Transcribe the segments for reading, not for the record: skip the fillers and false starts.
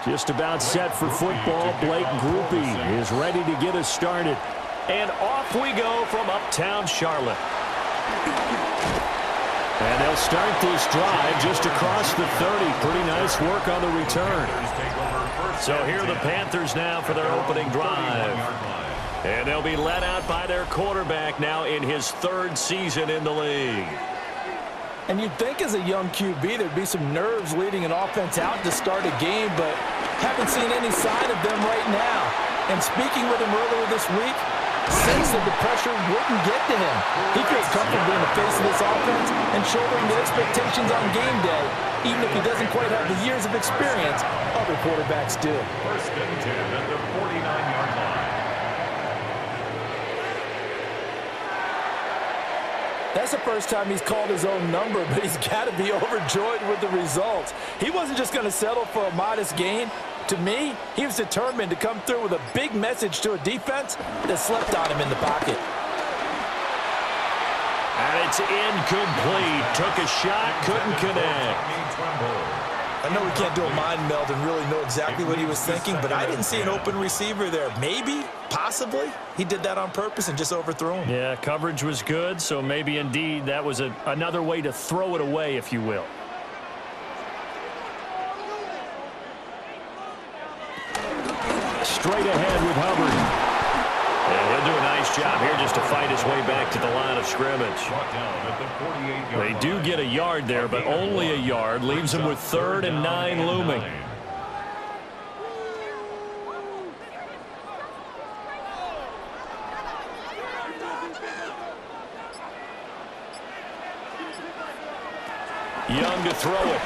Just about set for football. Blake Groupie is ready to get us started. And off we go from uptown Charlotte. And they'll start this drive just across the 30. Pretty nice work on the return. So here are the Panthers now for their opening drive. And they'll be led out by their quarterback now in his third season in the league. And you'd think as a young QB there'd be some nerves leading an offense out to start a game, but haven't seen any sign of them right now. And speaking with him earlier this week, sense that the pressure wouldn't get to him. He feels comfortable in the face of this offense and shouldering the expectations on game day, even if he doesn't quite have the years of experience other quarterbacks do. First and 10 at the 49-yard line. That's the first time he's called his own number, but he's got to be overjoyed with the results. He wasn't just going to settle for a modest gain. To me, he was determined to come through with a big message to a defense that slept on him in the pocket. And it's incomplete. Took a shot, couldn't connect. I know we can't do a mind meld and really know exactly what he was thinking, but I didn't see an open receiver there. Maybe, possibly, he did that on purpose and just overthrew him. Yeah, coverage was good, so maybe indeed that was another way to throw it away, if you will. Straight ahead with Hubbard. And he'll do a nice job here just to fight his way back to the line of scrimmage. They do get a yard there, but only a yard. Leaves them with 3rd and 9 looming. Young to throw it.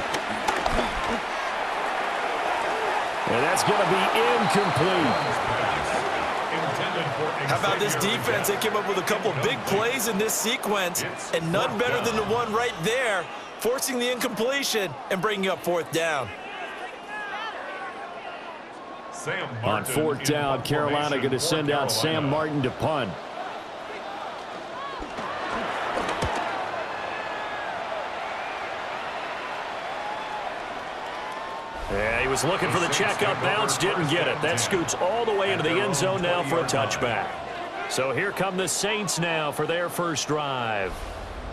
And that's going to be incomplete. How about this defense? They came up with a couple big plays in this sequence, and none better than the one right there, forcing the incompletion and bringing up 4th down. On 4th down, Carolina going to send out Sam Martin to punt. Yeah, he was looking for the check-up bounce, didn't get it. That scoots all the way into the end zone now for a touchback. So here come the Saints now for their first drive.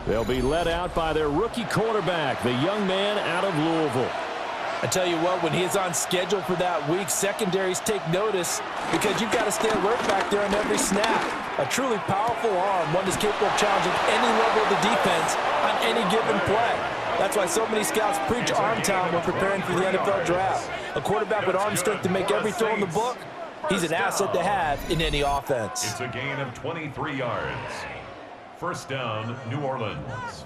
They'll be led out by their rookie quarterback, the young man out of Louisville. I tell you what, when he is on schedule for that week, secondaries take notice because you've got to stay alert back there on every snap. A truly powerful arm, one that's capable of challenging any level of the defense on any given play. That's why so many scouts preach arm talent when preparing for the NFL draft. A quarterback with arm strength to make every throw in the book, he's an asset to have in any offense. It's a gain of 23 yards. First down, New Orleans.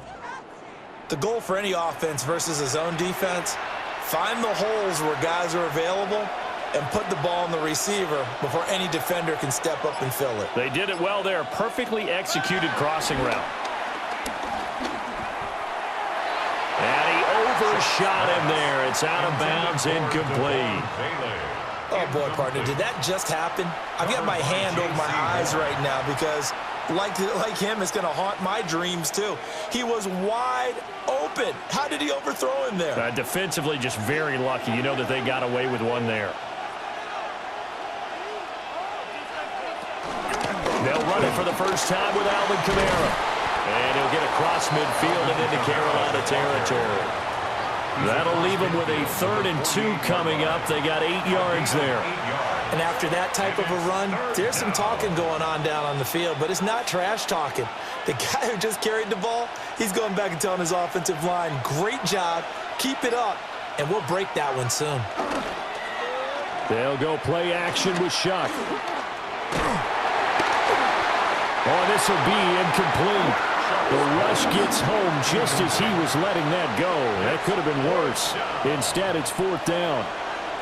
The goal for any offense versus his own defense, find the holes where guys are available and put the ball on the receiver before any defender can step up and fill it. They did it well there. Perfectly executed crossing route. And he overshot him there. It's out of bounds, incomplete. Oh, boy, partner, did that just happen? I've got my hand over my eyes right now because, like him, it's going to haunt my dreams, too. He was wide open. How did he overthrow him there? Defensively, just very lucky. You know that they got away with one there. They'll run it for the first time with Alvin Kamara. And he'll get across midfield and into Carolina territory. That'll leave them with a 3rd and 2 coming up. They got 8 yards there. And after that type of a run, there's some talking going on down on the field, but it's not trash talking. The guy who just carried the ball, he's going back and telling his offensive line, great job, keep it up, and we'll break that one soon. They'll go play action with Shuck. Oh, this will be incomplete. The rush gets home just as he was letting that go. That could have been worse. Instead, it's 4th down.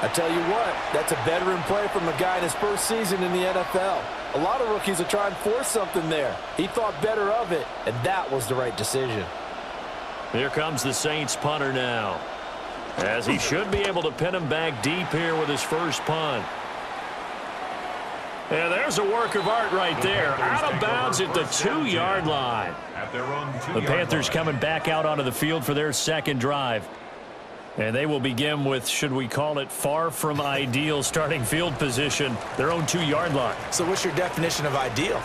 I tell you what, that's a veteran play from a guy in his first season in the NFL. A lot of rookies will try and force something there. He thought better of it, and that was the right decision. Here comes the Saints punter now, as he should be able to pin him back deep here with his first punt. And there's a work of art right there. Out of bounds at the 2-yard line. The Panthers coming back out onto the field for their second drive. And they will begin with, should we call it, far from ideal starting field position, their own 2-yard line. So what's your definition of ideal?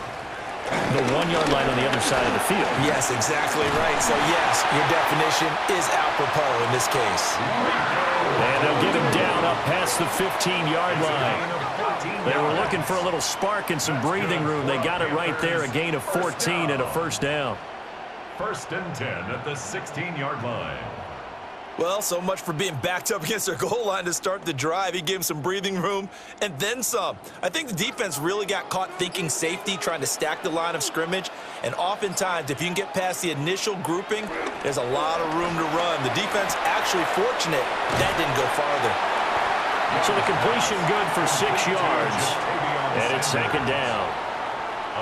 The 1-yard line on the other side of the field. Yes, exactly right. So, yes, your definition is apropos in this case. And they'll get him down up past the 15-yard line. They were looking for a little spark and some breathing room. They got it right there, a gain of 14 and a first down. 1st and 10 at the 16-yard line. Well, so much for being backed up against their goal line to start the drive. He gave him some breathing room and then some. I think the defense really got caught thinking safety, trying to stack the line of scrimmage. And oftentimes, if you can get past the initial grouping, there's a lot of room to run. The defense actually fortunate that didn't go farther. So the completion good for 6 yards. And it's 2nd down.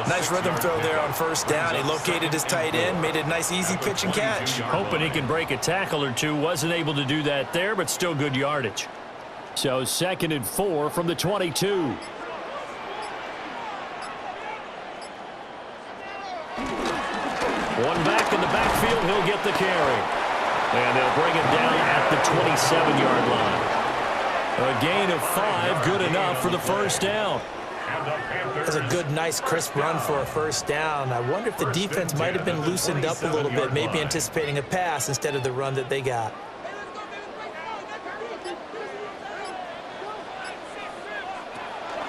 Nice rhythm throw there on 1st down. He located his tight end, made a nice easy pitch and catch. Hoping he can break a tackle or two. Wasn't able to do that there, but still good yardage. So 2nd and 4 from the 22. One back in the backfield. He'll get the carry. And they'll bring him down at the 27-yard line. A gain of 5, good enough for the first down. That's a good, nice, crisp run for a 1st down. I wonder if the defense might have been loosened up a little bit, maybe anticipating a pass instead of the run that they got.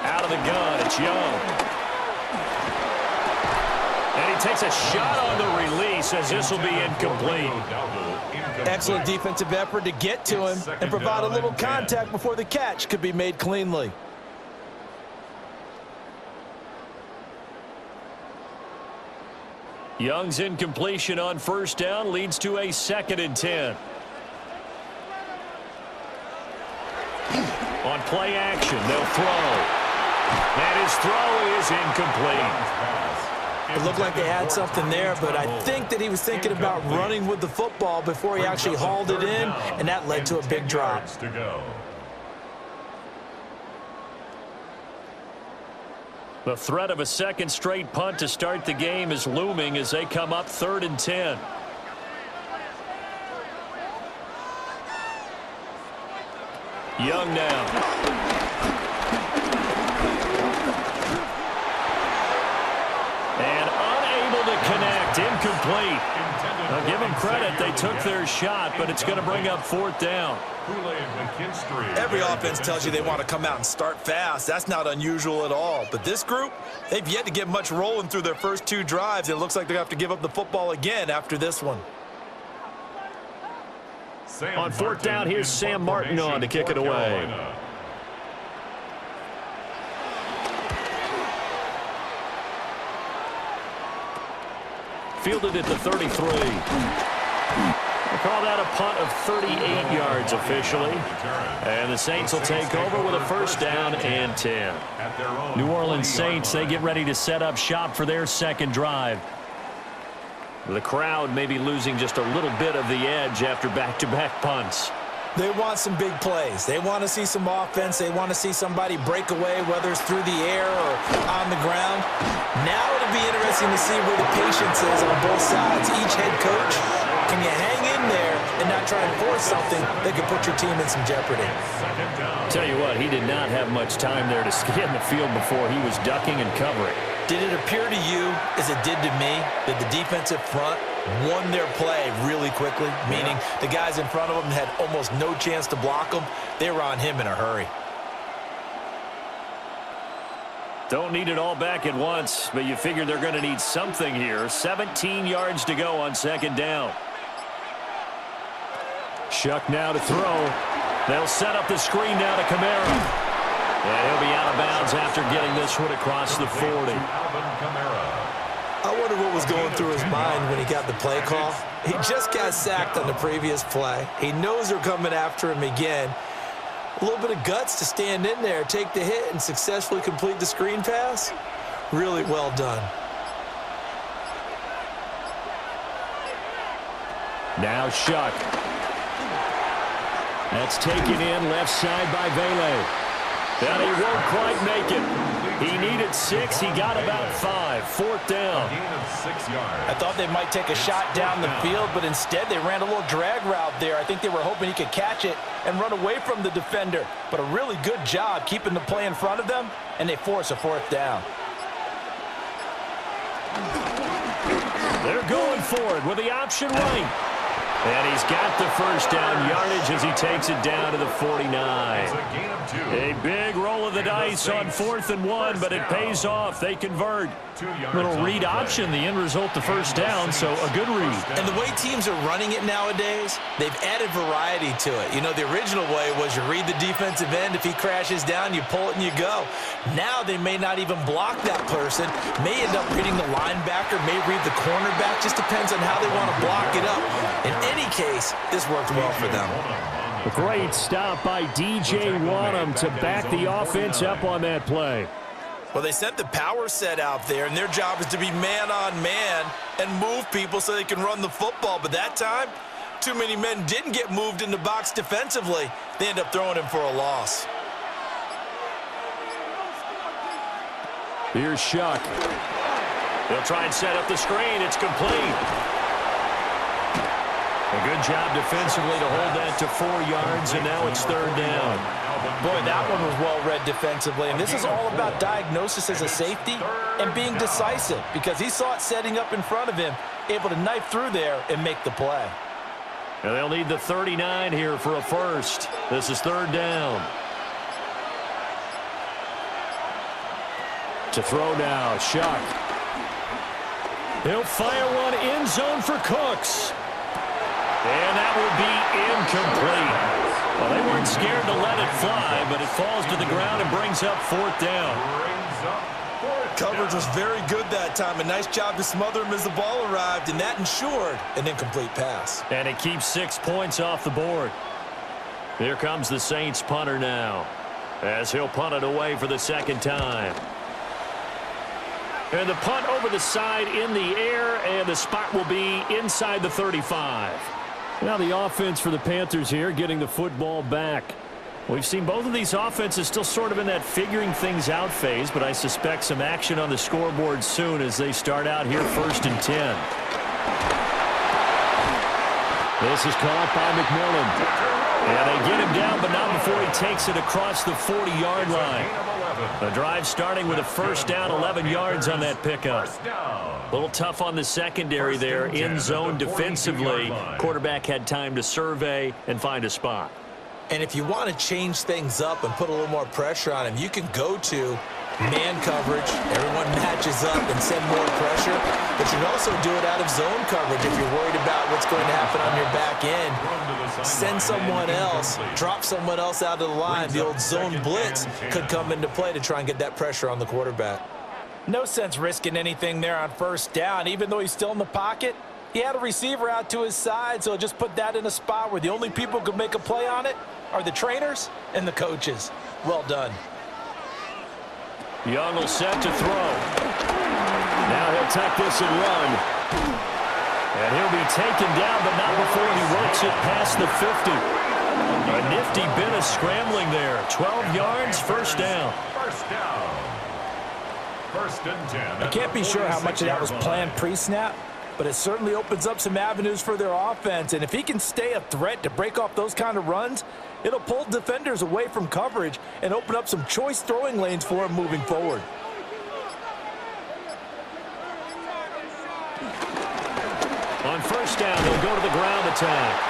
Out of the gun, it's Young. And he takes a shot on the release as this will be incomplete. Excellent defensive effort to get to him and provide a little contact before the catch could be made cleanly. Young's incompletion on 1st down leads to a 2nd and 10. On play action, they'll throw. And his throw is incomplete. It looked like they had something there, but I think that he was thinking about running with the football before he actually hauled it in, and that led to a big drop. The threat of a 2nd straight punt to start the game is looming as they come up 3rd and 10. Young now. And unable to connect. Incomplete. Now give them credit. They took their shot, but it's going to bring up 4th down. Every offense tells you they want to come out and start fast. That's not unusual at all. But this group, they've yet to get much rolling through their first 2 drives. It looks like they're going to have to give up the football again after this one. On 4th down, here's Sam Martin on to kick it away. Fielded at the 33. We'll call that a punt of 38 yards officially. And the Saints will take over with a 1st down and 10. New Orleans Saints, they get ready to set up shop for their 2nd drive. The crowd may be losing just a little bit of the edge after back-to-back punts. They want some big plays. They want to see some offense. They want to see somebody break away, whether it's through the air or on the ground. Now it'll be interesting to see where the patience is on both sides. Each head coach, can you hang in there and not try and force something that could put your team in some jeopardy? Tell you what, he did not have much time there to scan the field before he was ducking and covering. Did it appear to you, as it did to me, that the defensive front won their play really quickly? Meaning the guys in front of them had almost no chance to block them. They were on him in a hurry. Don't need it all back at once, but you figure they're going to need something here. 17 yards to go on 2nd down. Shuck now to throw. They'll set up the screen now to Kamara. And he'll be out of bounds after getting this one across the 40. I wonder what was going through his mind when he got the play call. He just got sacked on the previous play. He knows they're coming after him again. A little bit of guts to stand in there, take the hit, and successfully complete the screen pass. Really well done. Now Shuck. That's taken in left side by Vele. And he won't quite make it. He needed 6. He got about 5. 4th down. Gain of 6 yards. I thought they might take a shot down the field, but instead they ran a little drag route there. I think they were hoping he could catch it and run away from the defender. But a really good job keeping the play in front of them, and they force a 4th down. They're going for it with the option right. And he's got the first down yardage as he takes it down to the 49. It's a gain of 2. A big roll of the dice on 4th and 1, but it pays off. They convert. 2 yards Little on read the play. option, the end result, the first down, so a good read. And the way teams are running it nowadays, they've added variety to it. You know, the original way was you read the defensive end. If he crashes down, you pull it and you go. Now they may not even block that person. May end up reading the linebacker, may read the cornerback. Just depends on how they want to block it up. In any case, this worked well for them. A great stop by DJ Wanham to back the offense up on that play. Well, they sent the power set out there, and their job is to be man-on-man and move people so they can run the football. But that time, too many men didn't get moved in the box defensively. They end up throwing him for a loss. Here's Shuck. He'll try and set up the screen. It's complete. A good job defensively to hold that to 4 yards, and now it's 3rd down. Boy, that one was well read defensively, and this is all about diagnosis as a safety and being decisive because he saw it setting up in front of him, able to knife through there and make the play. And they'll need the 39 here for a first. This is 3rd down. To throw now, Shuck. He'll fire one end zone for Cooks. And that will be incomplete. Well, they weren't scared to let it fly, but it falls to the ground and brings up 4th down. Coverage was very good that time. A nice job to smother him as the ball arrived, and that ensured an incomplete pass. And it keeps 6 points off the board. Here comes the Saints punter now, as he'll punt it away for the 2nd time. And the punt over the side in the air, and the spot will be inside the 35. Now the offense for the Panthers here getting the football back. We've seen both of these offenses still sort of in that figuring things out phase, but I suspect some action on the scoreboard soon as they start out here 1st and 10. This is caught by McMillan. And they get him down, but not before he takes it across the 40-yard line. The drive starting with a 1st down, 11 yards on that pickup. A little tough on the secondary there, in zone defensively. Quarterback had time to survey and find a spot. And if you want to change things up and put a little more pressure on him, you can go to man coverage. Everyone matches up and send more pressure. But you can also do it out of zone coverage if you're worried about what's going to happen on your back end. Send someone else, drop someone else out of the line. The old zone blitz could come into play to try and get that pressure on the quarterback. No sense risking anything there on 1st down. Even though he's still in the pocket, he had a receiver out to his side, so just put that in a spot where the only people who could make a play on it are the trainers and the coaches. Well done. Young will set to throw. Now he'll take this and run. And he'll be taken down, but not before he works it past the 50. A nifty bit of scrambling there. 12 yards, 1st down. 1st down. 1st and 10. I can't be sure how much of that was planned pre-snap, but it certainly opens up some avenues for their offense. And if he can stay a threat to break off those kind of runs, it'll pull defenders away from coverage and open up some choice throwing lanes for him moving forward. On 1st down, they'll go to the ground attack.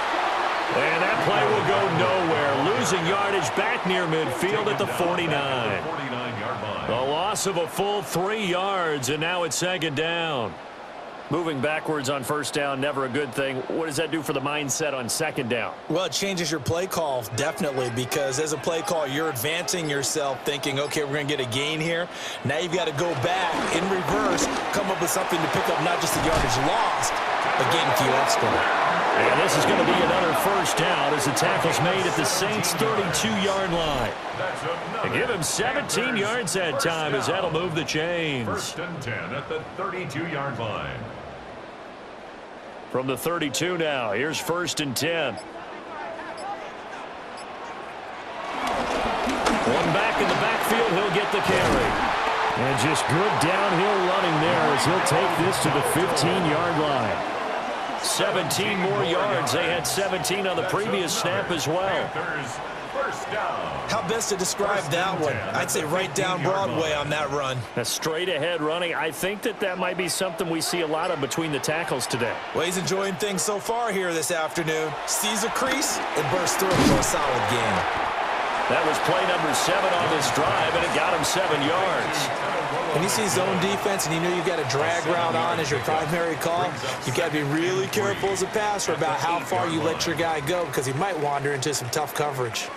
And that play will go nowhere. Losing yardage back near midfield at the 49. A loss of a full 3 yards, and now it's 2nd down. Moving backwards on 1st down, never a good thing. What does that do for the mindset on 2nd down? Well, it changes your play call, definitely, because as a play call, you're advancing yourself thinking, okay, we're going to get a gain here. Now you've got to go back in reverse, come up with something to pick up not just the yardage lost, but gain a few extra. And this is going to be another 1st down as the tackle's made at the Saints' 32-yard line. They give him 17 yards that time as that'll move the chains. 1st and 10 at the 32-yard line. From the 32 now, here's 1st and 10. One back in the he'll get the carry. And just good downhill running there as he'll take this to the 15-yard line. 17 more yards. They had 17 on the previous snap as well. How best to describe that one? I'd say right down Broadway on that run. A straight-ahead running. I think that might be something we see a lot of between the tackles today. Well, he's enjoying things so far here this afternoon. Sees a crease and bursts through it for a solid gain. That was play number 7 on this drive, and it got him 7 yards. When you see zone defense and you know you've got a drag route on as your primary call, you've got to be really careful as a passer about how far you let your guy go because he might wander into some tough coverage.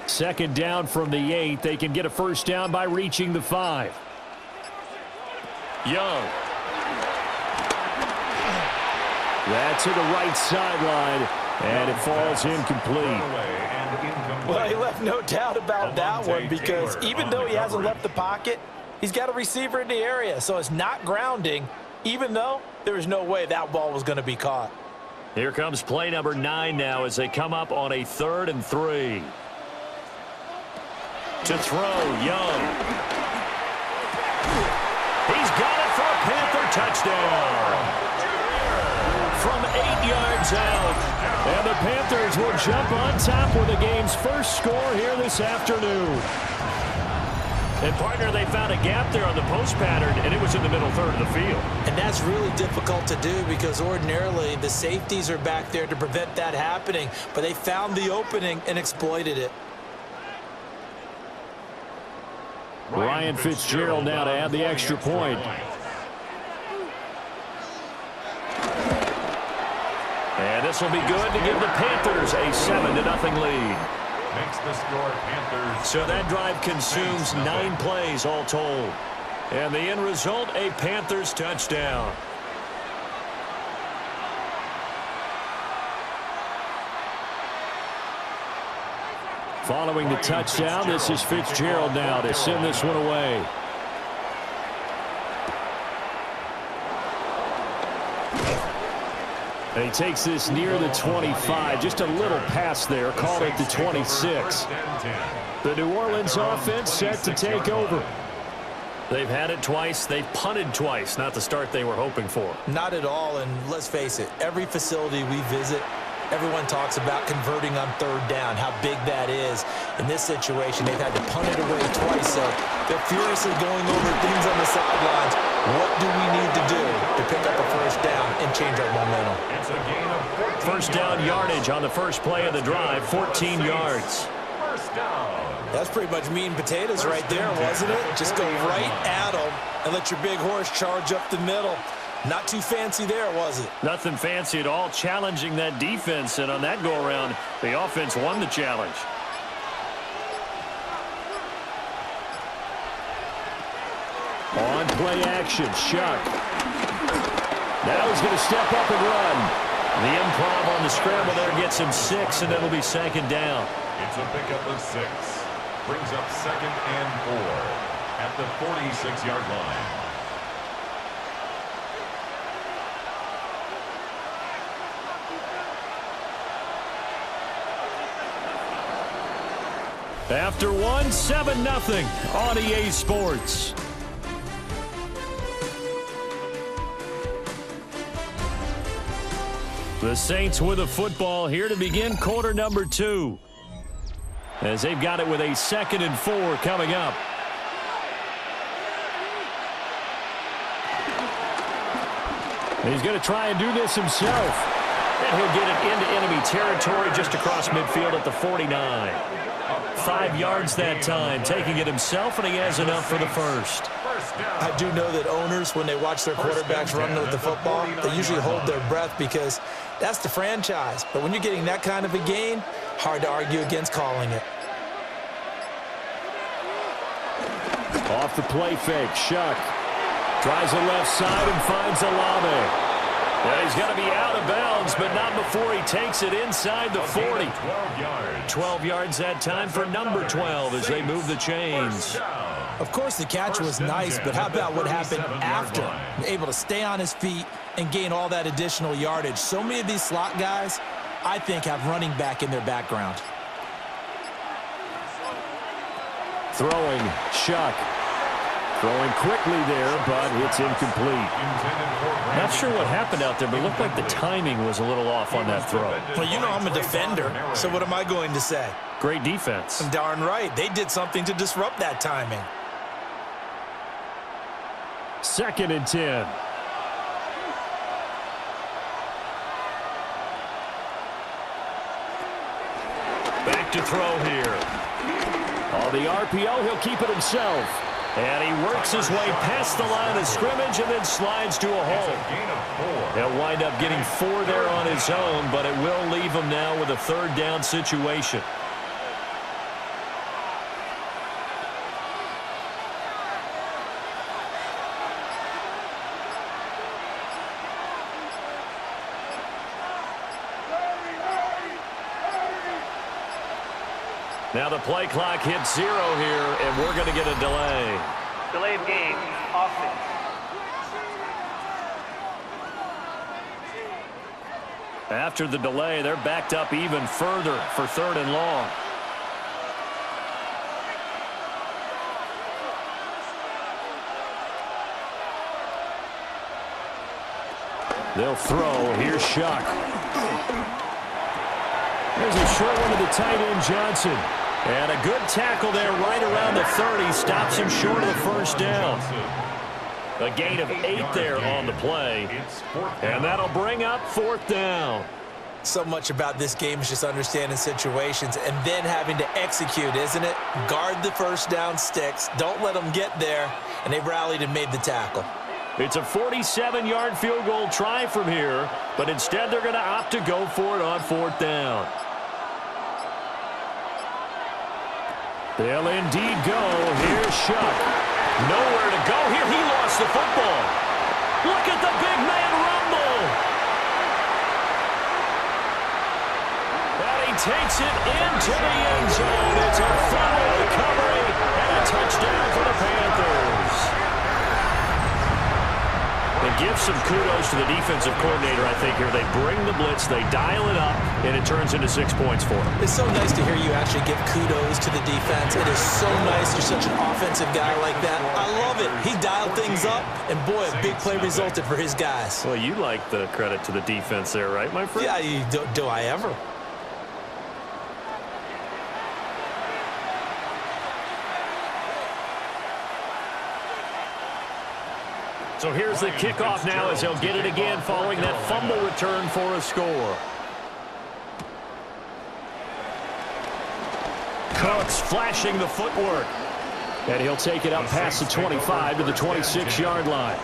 Second down from the 8. They can get a first down by reaching the 5. Young. That's to the right sideline, and it falls incomplete. Well, he left no doubt about that one because even though he hasn't left the pocket, he's got a receiver in the area, so it's not grounding, even though there was no way that ball was going to be caught. Here comes play number 9 now as they come up on a 3rd and 3. To throw, Young. He's got it for a Panther touchdown. From 8 yards out. And the Panthers will jump on top with the game's first score here this afternoon. And, partner, they found a gap there on the post pattern, and it was in the middle third of the field. And that's really difficult to do because ordinarily the safeties are back there to prevent that happening. But they found the opening and exploited it. Ryan Fitzgerald now to add the extra point. And this will be good to give the Panthers a 7-0 lead. Makes the score Panthers. So that drive consumes 9 plays all told. And the end result, a Panthers touchdown. Following the touchdown, this is Fitzgerald now to send this one away. And he takes this near the 25. Just a little pass there. Called it the 26. The New Orleans offense set to take over. They've had it twice. They've punted twice. Not the start they were hoping for. Not at all, and let's face it, every facility we visit, everyone talks about converting on 3rd down, how big that is. In this situation, they've had to punt it away twice, so they're furiously going over things on the sidelines. What do we need to do to pick up a first down and change our momentum? It's a gain of 14 First down yardage on the first play of the drive, 14 yards. First down. That's pretty much meat and potatoes right there, wasn't it? Just go right at them and let your big horse charge up the middle. Not too fancy there, was it? Nothing fancy at all, challenging that defense, and on that go-around, the offense won the challenge. On play action, Shuck. Now he's going to step up and run. The improv on the scramble there gets him 6, and it'll be 2nd down. It's a pickup of 6. Brings up 2nd and 4 at the 46-yard line. After one, 7-0 on EA Sports. The Saints with a football here to begin quarter number 2. As they've got it with a 2nd and 4 coming up. He's going to try and do this himself. And he'll get it into enemy territory just across midfield at the 49. 5 yards that time, taking it himself, and he has enough for the first. I do know that owners, when they watch their quarterbacks run with the football, they usually hold their breath because that's the franchise. But when you're getting that kind of a gain, hard to argue against calling it. Off the play fake, Shuck tries the left side and finds Olave. Well, he's going to be out of bounds, but not before he takes it inside the 40. 12 yards that time for number 12 as they move the chains. Of course, the catch was nice, but how about what happened after? Able to stay on his feet and gain all that additional yardage. So many of these slot guys, I think, have running back in their background. Throwing, Shuck. Throwing quickly there, but it's incomplete. Not sure what happened out there, but it looked like the timing was a little off on that throw. Well, you know I'm a defender, so what am I going to say? Great defense. Darn right. They did something to disrupt that timing. 2nd and 10. Back to throw here. On the RPO, he'll keep it himself. And he works his way past the line of scrimmage and then slides to a hole. He'll wind up getting 4 there on his own, but it will leave him now with a 3rd down situation. Now the play clock hits 0 here, and we're going to get a delay. Delay of game, offense. After the delay, they're backed up even further for 3rd and long. They'll throw. Here's Shuck. There's a short one to the tight end, Johnson. And a good tackle there right around the 30. Stops him short of the 1st down. A gain of 8 there on the play. And that'll bring up 4th down. So much about this game is just understanding situations and then having to execute, isn't it? Guard the 1st down sticks. Don't let them get there. And they rallied and made the tackle. It's a 47-yard field goal try from here, but instead they're going to opt to go for it on 4th down. They'll indeed go. Here's Shuck. Nowhere to go here. He lost the football. Look at the big man rumble. And he takes it into the end zone. It's a fumble recovery and a touchdown for the Panthers. And give some kudos to the defensive coordinator, I think, here. They bring the blitz, they dial it up, and it turns into 6 points for them. It's so nice to hear you actually give kudos to the defense. It is so nice you're such an offensive guy like that. I love it. He dialed things up, and boy, a big play resulted for his guys. Well, you like the credit to the defense there, right, my friend? Yeah, do I ever? So here's the kickoff now as they'll get it again following that fumble return for a score. Cooks flashing the footwork. And he'll take it up past the 25 to the 26-yard line.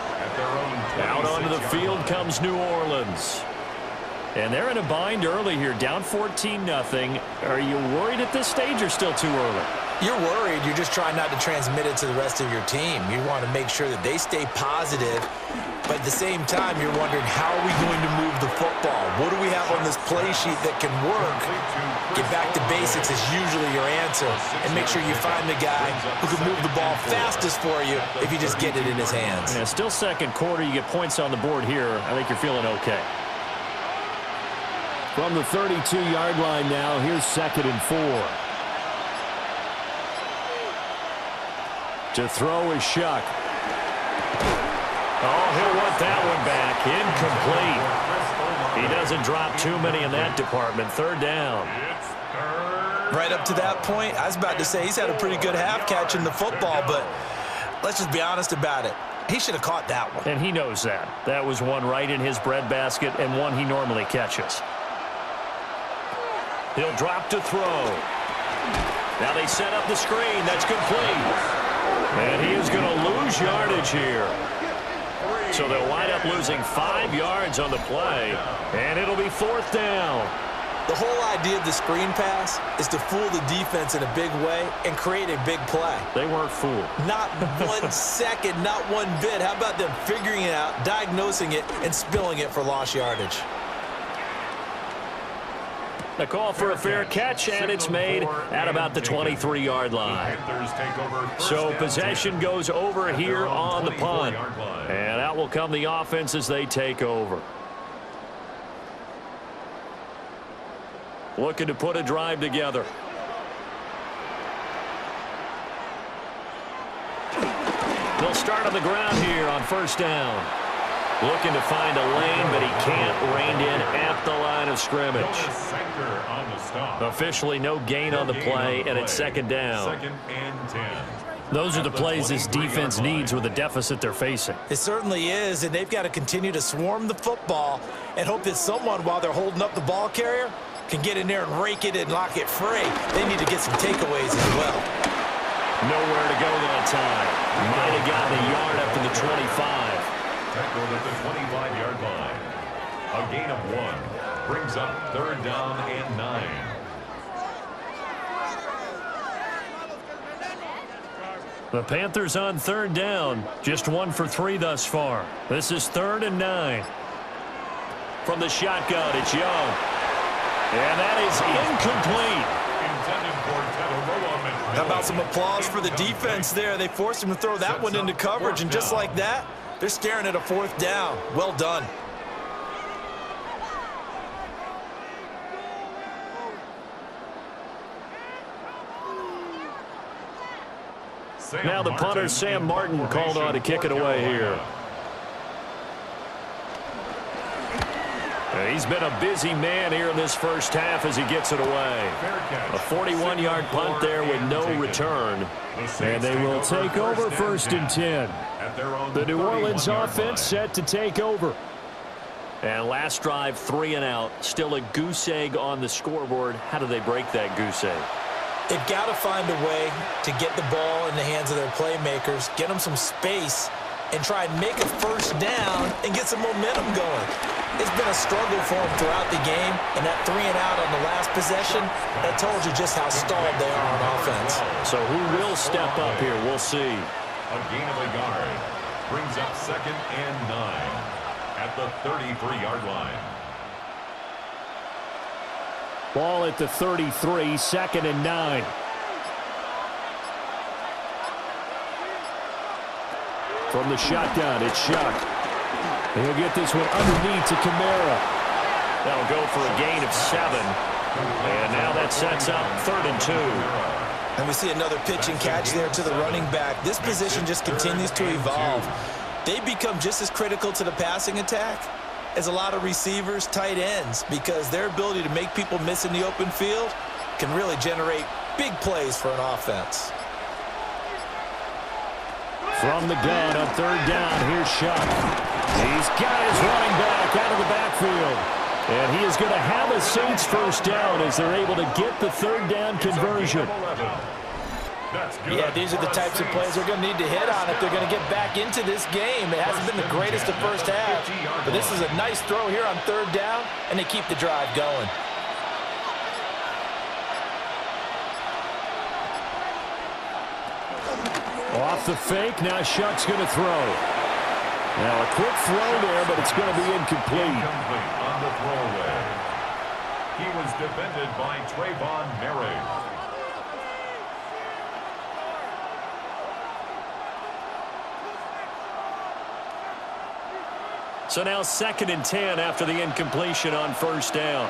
Out onto the field comes New Orleans. And they're in a bind early here, down 14-0. Are you worried at this stage or still too early? You're worried. You're just trying not to transmit it to the rest of your team. You want to make sure that they stay positive, but at the same time, you're wondering, how are we going to move the football? What do we have on this play sheet that can work? Get back to basics is usually your answer, and make sure you find the guy who can move the ball fastest for you if you just get it in his hands. Yeah, still 2nd quarter. You get points on the board here. I think you're feeling okay. From the 32-yard line now, here's 2nd and 4. To throw is Shuck. Oh, he'll want that one back. Incomplete. He doesn't drop too many in that department. 3rd down. Right up to that point, I was about to say he's had a pretty good half catching the football, but let's just be honest about it. He should have caught that one. And he knows that. That was one right in his breadbasket and one he normally catches. He'll drop to throw. Now they set up the screen. That's complete. And he is going to lose yardage here. So they'll wind up losing 5 yards on the play. And it'll be 4th down. The whole idea of the screen pass is to fool the defense in a big way and create a big play. They weren't fooled. Not 1 second, not one bit. How about them figuring it out, diagnosing it, and spilling it for lost yardage? A call for a fair catch, and it's made at about the 23-yard line. So possession goes over here on the punt. And out will come the offense as they take over. Looking to put a drive together. They'll start on the ground here on first down. Looking to find a lane, but he can't rein in at the line of scrimmage. Officially no gain on the play, and it's second down. Second and 10. Those are the plays this defense needs with the deficit they're facing. It certainly is, and they've got to continue to swarm the football and hope that someone, while they're holding up the ball carrier, can get in there and rake it and lock it free. They need to get some takeaways as well. Nowhere to go that time. Might have gotten a yard up to the 25. Tackled at the 25-yard line. A gain of 1 brings up third down and 9. The Panthers on third down. Just 1 for 3 thus far. This is 3rd and 9. From the shotgun, it's Young. And that is incomplete. How about some applause for the defense there? They forced him to throw that one into coverage, and just like that, they're staring at a 4th down. Well done. Now the punter, Sam Martin, called on to kick it away here. He's been a busy man here in this first half as he gets it away. A 41-yard punt there with no return. And they will take over 1st and 10. The New Orleans offense set to take over. And last drive, 3 and out. Still a goose egg on the scoreboard. How do they break that goose egg? They've got to find a way to get the ball in the hands of their playmakers, get them some space, and try and make a 1st down and get some momentum going. It's been a struggle for them throughout the game, and that 3 and out on the last possession, that told you just how stalled they are on offense. So who will step up here? We'll see. A gain of a yard brings up 2nd and 9 at the 33-yard line. Ball at the 33, 2nd and 9. From the shotgun, it's Shuck. He'll get this one underneath to Kamara. That'll go for a gain of 7. And now that sets up 3rd and 2. And we see another pitch and catch there to the running back. This position just continues to evolve. They become just as critical to the passing attack as a lot of receivers, tight ends, because their ability to make people miss in the open field can really generate big plays for an offense. From the gun on 3rd down, here's Shuck. He's got his running back out of the backfield. And he is going to have a Saints 1st down as they're able to get the 3rd down conversion. Yeah, these are the types of plays they're going to need to hit on if they're going to get back into this game. It hasn't been the greatest of first half, but this is a nice throw here on 3rd down, and they keep the drive going. Off the fake, now Shuck's going to throw. Now a quick throw there, but it's going to be incomplete. Incomplete on the throwaway. He was defended by Trayvon Merrick. So now 2nd and 10 after the incompletion on 1st down.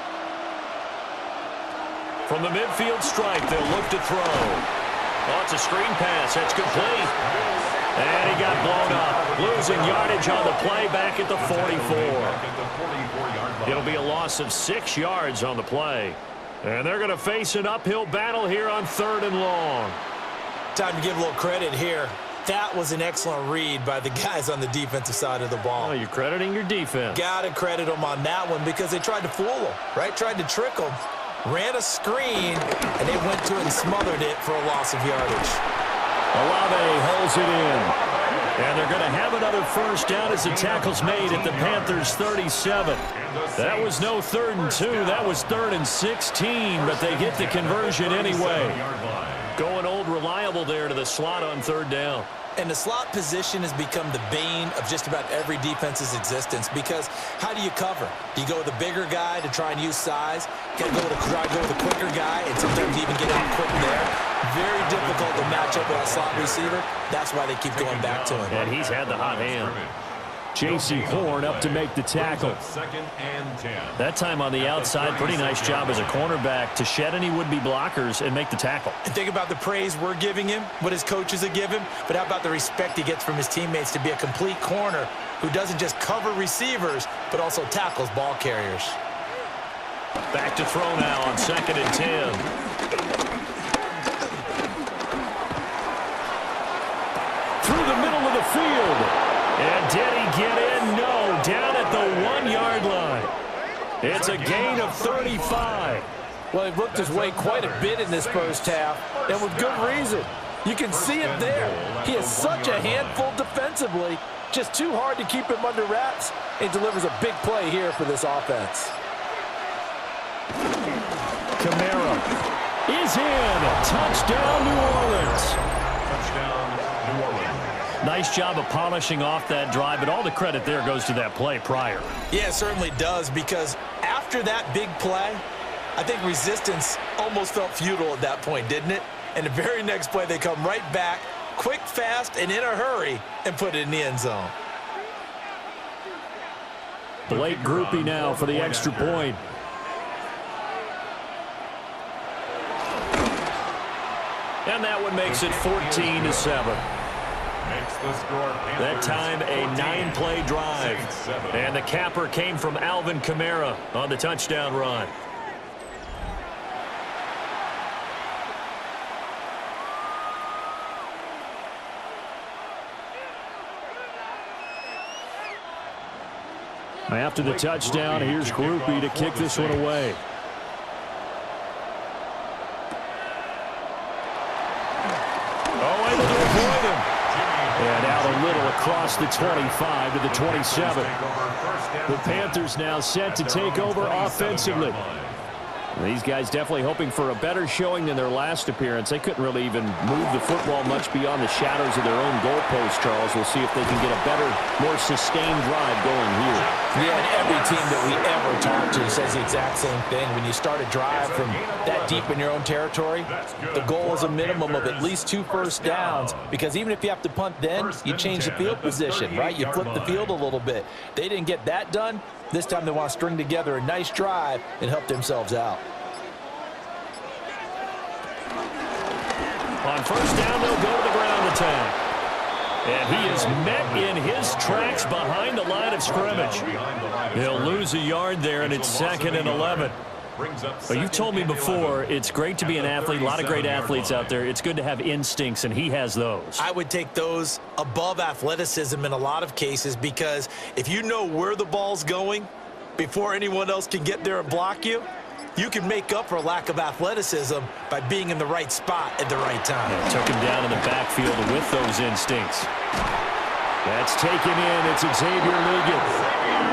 From the midfield stripe, they'll look to throw. Oh, it's a screen pass. That's complete. And he got blown up. Losing yardage on the play back at the 44. It'll be a loss of 6 yards on the play. And they're going to face an uphill battle here on 3rd and long. Time to give a little credit here. That was an excellent read by the guys on the defensive side of the ball. Oh, you're crediting your defense. Got to credit them on that one because they tried to fool them, right? Tried to trick them. Ran a screen, and they went to it and smothered it for a loss of yardage. Olave holds it in. And they're going to have another 1st down as the tackle's made at the Panthers' 37. That was no 3rd and 2. That was 3rd and 16, but they get the conversion anyway. Going old reliable there to the slot on 3rd down. And the slot position has become the bane of just about every defense's existence because how do you cover? Do you go with a bigger guy to try and use size? Can you try to go with a quicker guy and sometimes even get out quick there? Very difficult to match up with a slot receiver. That's why they keep going back to him. And he's had the hot hand. J.C. Horn up to make the tackle. Second and 10. That time on the outside, pretty nice job as a cornerback to shed any would-be blockers and make the tackle. And think about the praise we're giving him, what his coaches have given him, but how about the respect he gets from his teammates to be a complete corner who doesn't just cover receivers, but also tackles ball carriers. Back to throw now on 2nd and 10. Through the middle of the field. And did he get in? No. Down at the 1-yard line. It's a gain of 35. Well, he worked his way quite a bit in this first half, and with good reason. You can see it there. He is such a handful defensively. Just too hard to keep him under wraps. He delivers a big play here for this offense. Kamara is in. Touchdown, New Orleans. Touchdown, New Orleans. Nice job of polishing off that drive, but all the credit there goes to that play prior. Yeah, it certainly does, because after that big play, I think resistance almost felt futile at that point, didn't it? And the very next play, they come right back, quick, fast, and in a hurry, and put it in the end zone. Blake Groupie now for the extra point. And that one makes it 14-7. That time a 9-play drive. And the capper came from Alvin Kamara on the touchdown run. After the touchdown, here's Groupie to kick this one away. Oh, able to avoid him. And out a little across the 25 to the 27. The Panthers now set to take over offensively. These guys definitely hoping for a better showing than their last appearance. They couldn't really even move the football much beyond the shadows of their own goalpost, Charles. We'll see if they can get a better, more sustained drive going here. Yeah, and every team that we ever talk to says the exact same thing. When you start a drive from that deep in your own territory, the goal is a minimum of at least 2 first downs, because even if you have to punt then, you change the field position, right? You flip the field a little bit. They didn't get that done. This time they want to string together a nice drive and help themselves out. On first down, they'll go to the ground attack. And he is met in his tracks behind the line of scrimmage. He'll lose a yard there, and it's 2nd and 11. But you told me before, it's great to be an athlete. A lot of great athletes out there. It's good to have instincts, and he has those. I would take those above athleticism in a lot of cases, because if you know where the ball's going before anyone else can get there and block you, you can make up for lack of athleticism by being in the right spot at the right time. Yeah, took him down in the backfield with those instincts. That's taken in. It's Xavier Ligon.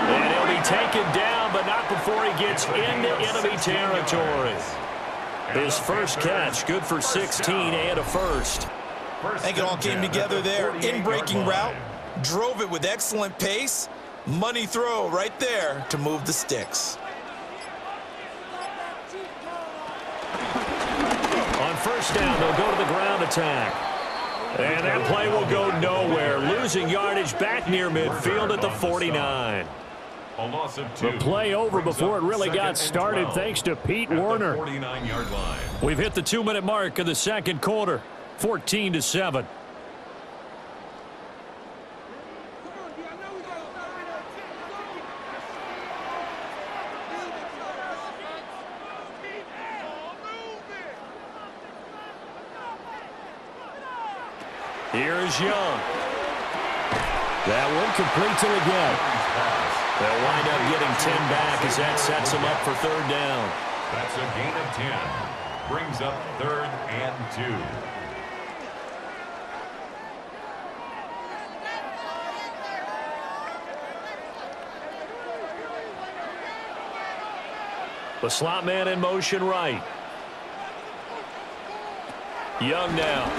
And he'll be taken down, but not before he gets into enemy territory. His first catch, good for 16 and a first. I think it all came together there. In-breaking route, drove it with excellent pace. Money throw right there to move the sticks. On first down, they'll go to the ground attack. And that play will go nowhere. Losing yardage back near midfield at the 49. The play over before it really got started, thanks to Pete Werner. We've hit the 2-minute mark of the second quarter, 14-7. Here's Young. That one complete to Ligon. They'll wind up getting 10 back as that sets them up for third down. That's a gain of 10. Brings up 3rd and 2. The slot man in motion right. Young now.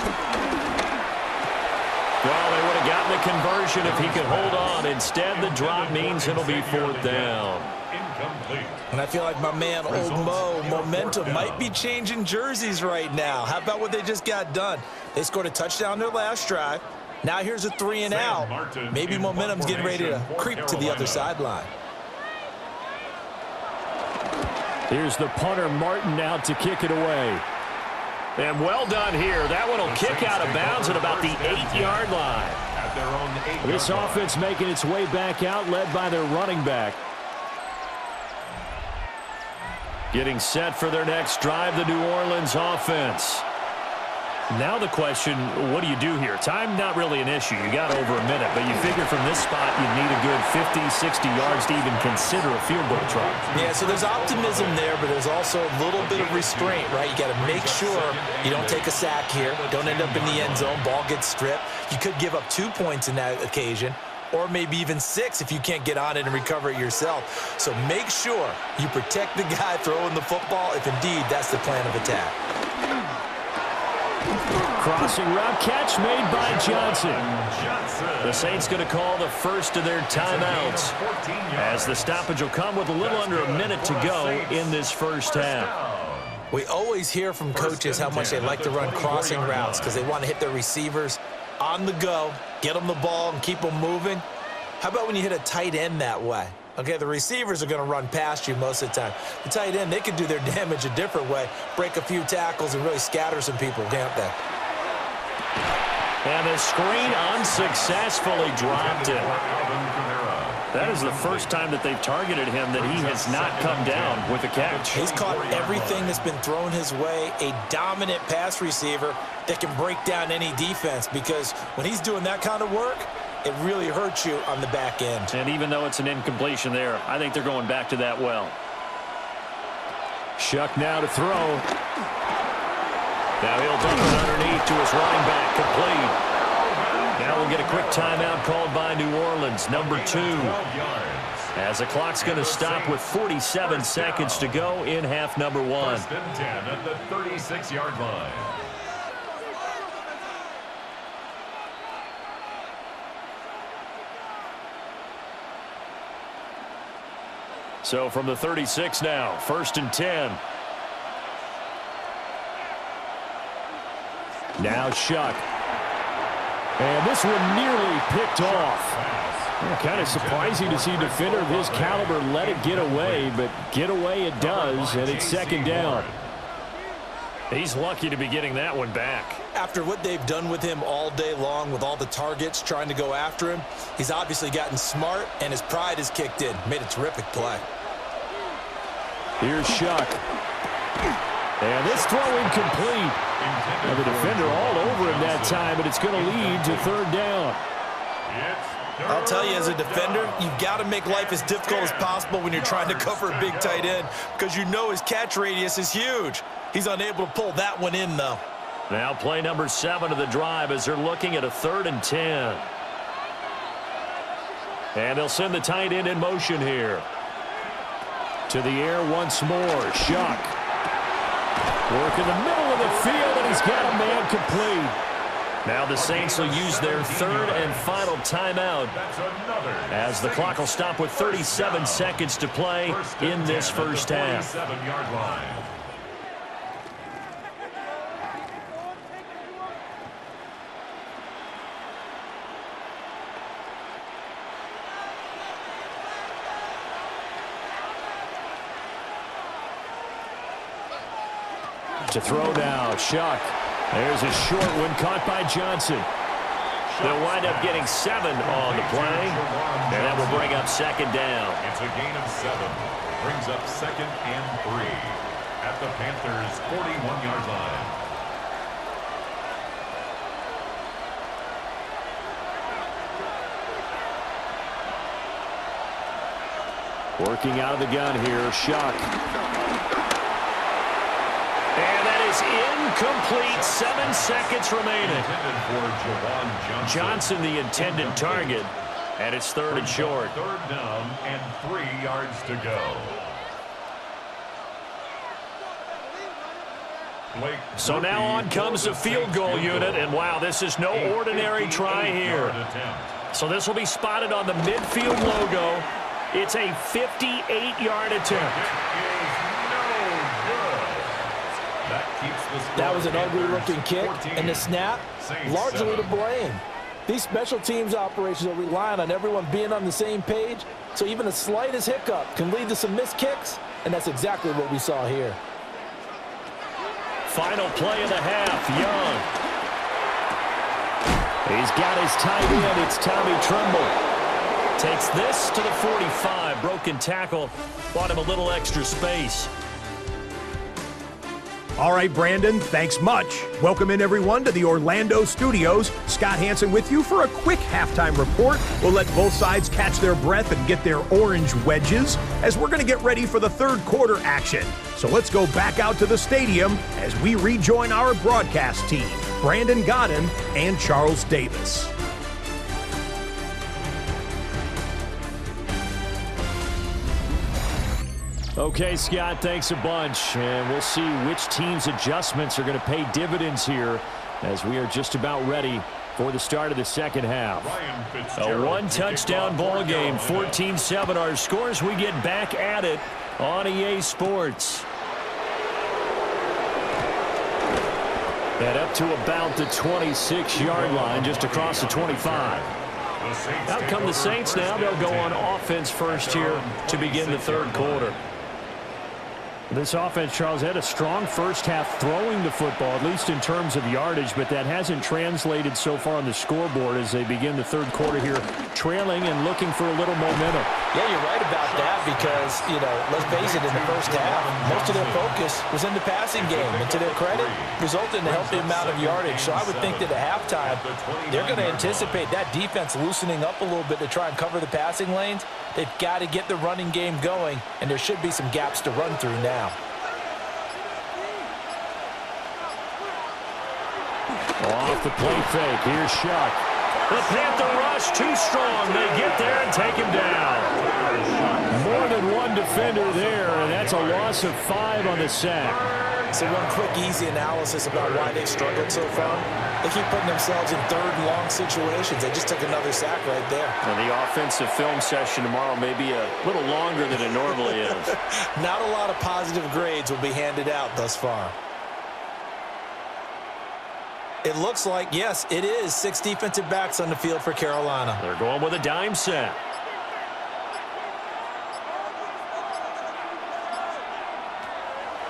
Well, they would have gotten the conversion if he could hold on. Instead, the drop means it'll be 4th down. And I feel like my man, Old Mo, momentum might be changing jerseys right now. How about what they just got done? They scored a touchdown their last drive. Now here's a 3 and out. Maybe momentum's getting ready to creep to the other sideline. Here's the punter, Martin, out to kick it away. And well done here. That one will kick out of bounds at about the 8-yard line. This offense making its way back out, led by their running back. Getting set for their next drive, the New Orleans offense. Now the question, what do you do here? Time not really an issue. You got over a minute, but you figure from this spot you need a good 50, 60 yards to even consider a field goal try. Yeah, so there's optimism there, but there's also a little bit of restraint, right? You got to make sure you don't take a sack here, don't end up in the end zone, ball gets stripped. You could give up 2 points in that occasion, or maybe even 6 if you can't get on it and recover it yourself. So make sure you protect the guy throwing the football if indeed that's the plan of attack. Crossing route catch made by Johnson. The Saints going to call the first of their timeouts, as the stoppage will come with a little under a minute to go in this first half. We always hear from coaches how much they like to run crossing routes because they want to hit their receivers on the go, get them the ball, and keep them moving. How about when you hit a tight end that way? Okay, the receivers are going to run past you most of the time. The tight end, they can do their damage a different way, break a few tackles, and really scatter some people, can't they? And the screen unsuccessfully dropped it. That is the first time that they've targeted him that he has not come down with a catch. He's caught everything that's been thrown his way, a dominant pass receiver that can break down any defense, because when he's doing that kind of work, it really hurts you on the back end. And even though it's an incompletion there, I think they're going back to that well. Shuck now to throw. Now he'll dump it underneath to his running back, complete. Now we'll get a quick timeout called by New Orleans, number 2. As the clock's going to stop with 47 seconds to go in half number 1. First and 10 at the 36-yard line. So from the 36 now, first and 10. Now Shuck. And this one nearly picked off. Well, kind of surprising to see a defender of his caliber let it get away, but get away it does, and it's second down. He's lucky to be getting that one back. After what they've done with him all day long, with all the targets trying to go after him, he's obviously gotten smart, and his pride has kicked in. Made a terrific play. Here's Shuck. And this throw incomplete. And the defender all over him that time, but it's going to lead to third down. I'll tell you, as a defender, you've got to make life as difficult as possible when you're trying to cover a big tight end, because you know his catch radius is huge. He's unable to pull that one in, though. Now play number 7 of the drive as they're looking at a 3rd and 10. And they'll send the tight end in motion here. To the air once more. Shuck. Work in the middle of the field, and he's got a man complete. Now the Saints will use their 3rd and final timeout as the clock will stop with 37 seconds to play in this first half. To throw now, Shuck. There's a short one caught by Johnson. They'll wind up getting 7 on the play, and that will bring up second down. It's a gain of 7. Brings up 2nd and 3 at the Panthers' 41-yard line. Working out of the gun here, Shuck. And that is incomplete. 7 seconds remaining. Johnson, the intended target, and it's 3rd and short. 3rd down and 3 yards to go. So now on comes the field goal unit, and wow, this is no ordinary try here. So this will be spotted on the midfield logo. It's a 58-yard attempt. That was an ugly-looking kick, and the snap largely to blame. These special teams operations are relying on everyone being on the same page, so even the slightest hiccup can lead to some missed kicks, and that's exactly what we saw here. Final play of the half, Young. He's got his tight end. It's Tommy Tremble. Takes this to the 45. Broken tackle. Bought him a little extra space. All right, Brandon, thanks much. Welcome in, everyone, to the Orlando studios. Scott Hansen with you for a quick halftime report. We'll let both sides catch their breath and get their orange wedges as we're going to get ready for the third quarter action. So let's go back out to the stadium as we rejoin our broadcast team, Brandon Godden and Charles Davis. Okay, Scott, thanks a bunch. And we'll see which team's adjustments are going to pay dividends here as we are just about ready for the start of the second half. A one-touchdown ball game, 14-7 our scores. We get back at it on EA Sports. And up to about the 26-yard line, just across the 25. Out come the Saints now. They'll go on offense first here to begin the third quarter. This offense, Charles, had a strong first half throwing the football, at least in terms of yardage, but that hasn't translated so far on the scoreboard as they begin the third quarter here, trailing and looking for a little momentum. Yeah, you're right about that because, let's face it, in the first half, most of their focus was in the passing game, and to their credit, resulted in a healthy amount of yardage. So I would think that at halftime, they're going to anticipate that defense loosening up a little bit to try and cover the passing lanes. They've got to get the running game going, and there should be some gaps to run through now. Off the play fake, here's Shuck. The Panther rush too strong. They get there and take him down. More than one defender there, and that's a loss of 5 on the sack. So one quick, easy analysis about why they struggled so far. They keep putting themselves in third and long situations. They just took another sack right there. And the offensive film session tomorrow may be a little longer than it normally is. Not a lot of positive grades will be handed out thus far. It looks like, yes, it is 6 defensive backs on the field for Carolina. They're going with a dime set.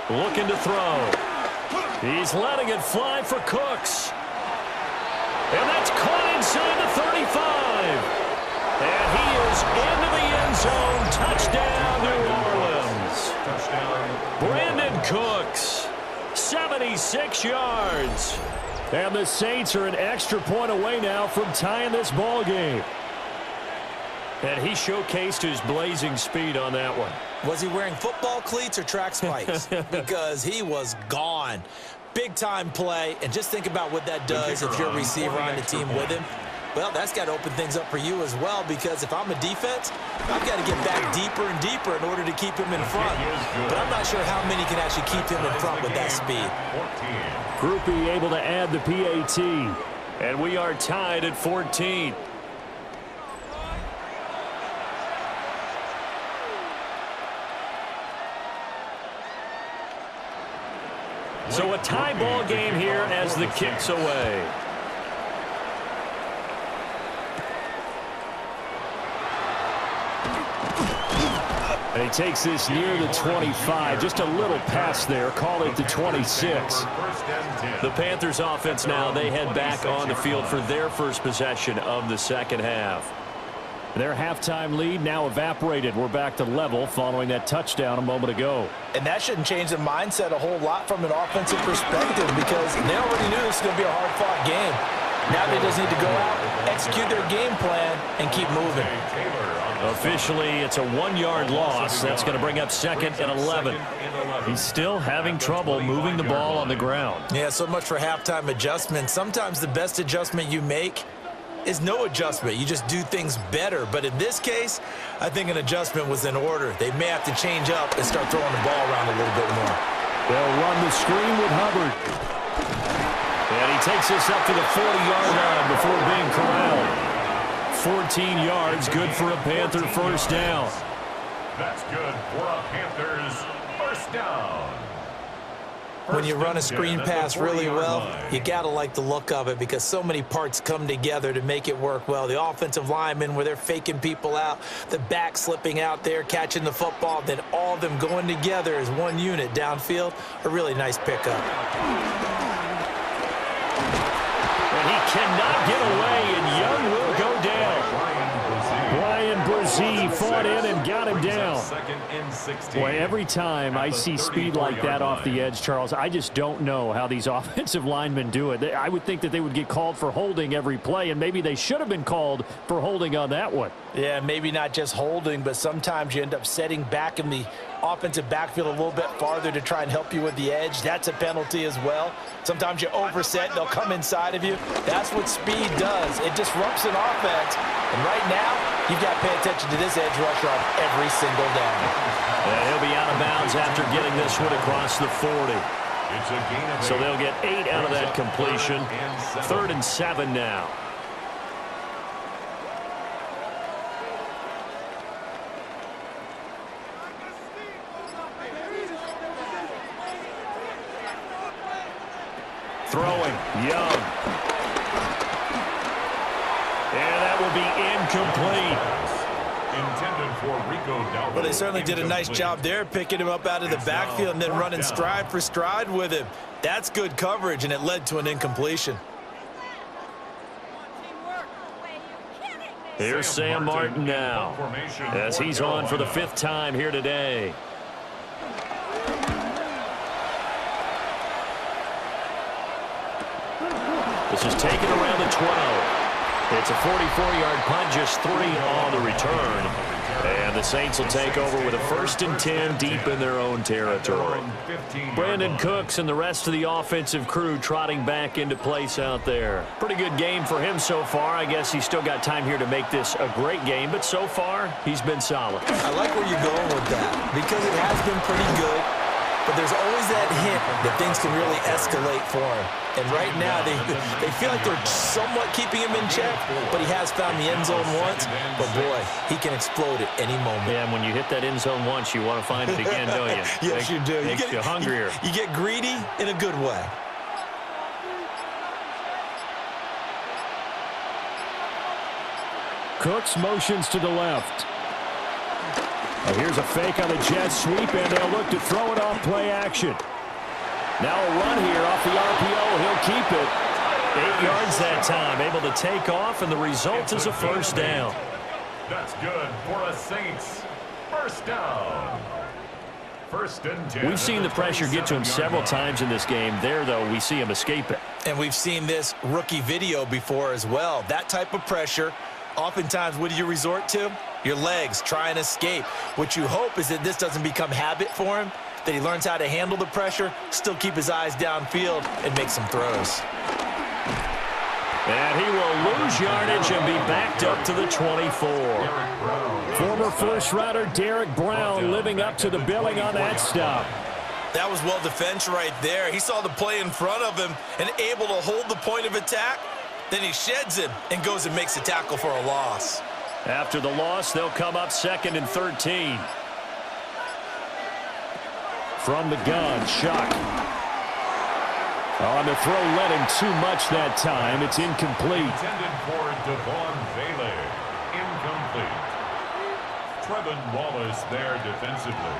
Looking to throw. He's letting it fly for Cooks. And that's caught inside the 35. And he is into the end zone. Touchdown, New Orleans. Brandon Cooks, 76 yards. And the Saints are an extra point away now from tying this ball game. And he showcased his blazing speed on that one. Was he wearing football cleats or track spikes? Because he was gone. Big-time play, and just think about what that does if you're a receiver on the team with him. Well, that's got to open things up for you as well, because if I'm a defense, I've got to get back deeper and deeper in order to keep him in front. But I'm not sure how many can actually keep him in front with that speed. Groupie able to add the PAT, and we are tied at 14. So a tie ball game here as the kick's away. And he takes this near the 25. Just a little pass there. Call it the 26. The Panthers offense now, they head back on the field for their first possession of the second half. Their halftime lead now evaporated. We're back to level following that touchdown a moment ago. And that shouldn't change the mindset a whole lot from an offensive perspective, because they already knew this was going to be a hard-fought game. Now they just need to go out, execute their game plan, and keep moving. Officially, it's a 1-yard loss. That's going to bring up 2nd and 11. He's still having trouble moving the ball on the ground. Yeah, so much for halftime adjustments. Sometimes the best adjustment you make is no adjustment. You just do things better. But in this case, I think an adjustment was in order. They may have to change up and start throwing the ball around a little bit more. They'll run the screen with Hubbard. And he takes this up to the 40-yard line before being corralled. 14 yards, good for a Panther first down. That's good for a Panthers first down. When you run a screen pass really well, you got to like the look of it because so many parts come together to make it work well. The offensive linemen, where they're faking people out, the back slipping out there, catching the football, then all of them going together as one unit downfield. A really nice pickup. And he cannot get away, and Young will go down. Brian Brzee fought in and got him down. Boy, every time I see speed like that off the edge, Charles, I just don't know how these offensive linemen do it. I would think that they would get called for holding every play, and maybe they should have been called for holding on that one. Yeah, maybe not just holding, but sometimes you end up setting back in the offensive backfield a little bit farther to try and help you with the edge. That's a penalty as well. Sometimes you overset, they'll come inside of you. That's what speed does. It disrupts an offense. And right now, you've got to pay attention to this edge rusher on every single down. And he'll be out of bounds after getting this one across the 40. So they'll get 8 out of that completion. 3rd and 7 now. Throwing, Young. And that will be incomplete. Intended for Rico. Well, they certainly did a nice job there, picking him up out of the backfield and then running stride for stride with him. That's good coverage, and it led to an incompletion. Here's Sam Martin now, as he's on for the 5th time here today. This is taken around the 12. It's a 44-yard punt, just 3 on the return. And the Saints will take over with a 1st and 10 deep in their own territory. Brandon Cooks and the rest of the offensive crew trotting back into place out there. Pretty good game for him so far. I guess he's still got time here to make this a great game, but so far, he's been solid. I like where you're going with that because it has been pretty good. But there's always that hint that things can really escalate for him. And right now, they feel like they're somewhat keeping him in check, but he has found the end zone once. But, boy, he can explode at any moment. Yeah, and when you hit that end zone once, you want to find it again, don't you? Yes, you do. Makes you hungrier. You get greedy in a good way. Cooks motions to the left. Here's a fake on the jet sweep, and they'll look to throw it off play action. Now a run here off the RPO. He'll keep it. 8 yards that time, able to take off, and the result is a 1st down. That's good for a Saints 1st down. 1st and 10. We've seen the pressure get to him several times in this game. There, though, we see him escape it. And we've seen this rookie video before as well. That type of pressure, oftentimes, what do you resort to? Your legs, try and escape. What you hope is that this doesn't become habit for him, that he learns how to handle the pressure, still keep his eyes downfield, and make some throws. And he will lose yardage and be backed up to the 24. Former first-rounder Derek Brown living up to the billing on that stop. That was well defense right there. He saw the play in front of him and able to hold the point of attack. Then he sheds him and goes and makes a tackle for a loss. After the loss, they'll come up 2nd and 13. From the gun, Shuck. On the throw, led him too much that time. It's incomplete. Intended for Devon Bailey. Incomplete. Trevin Wallace there defensively.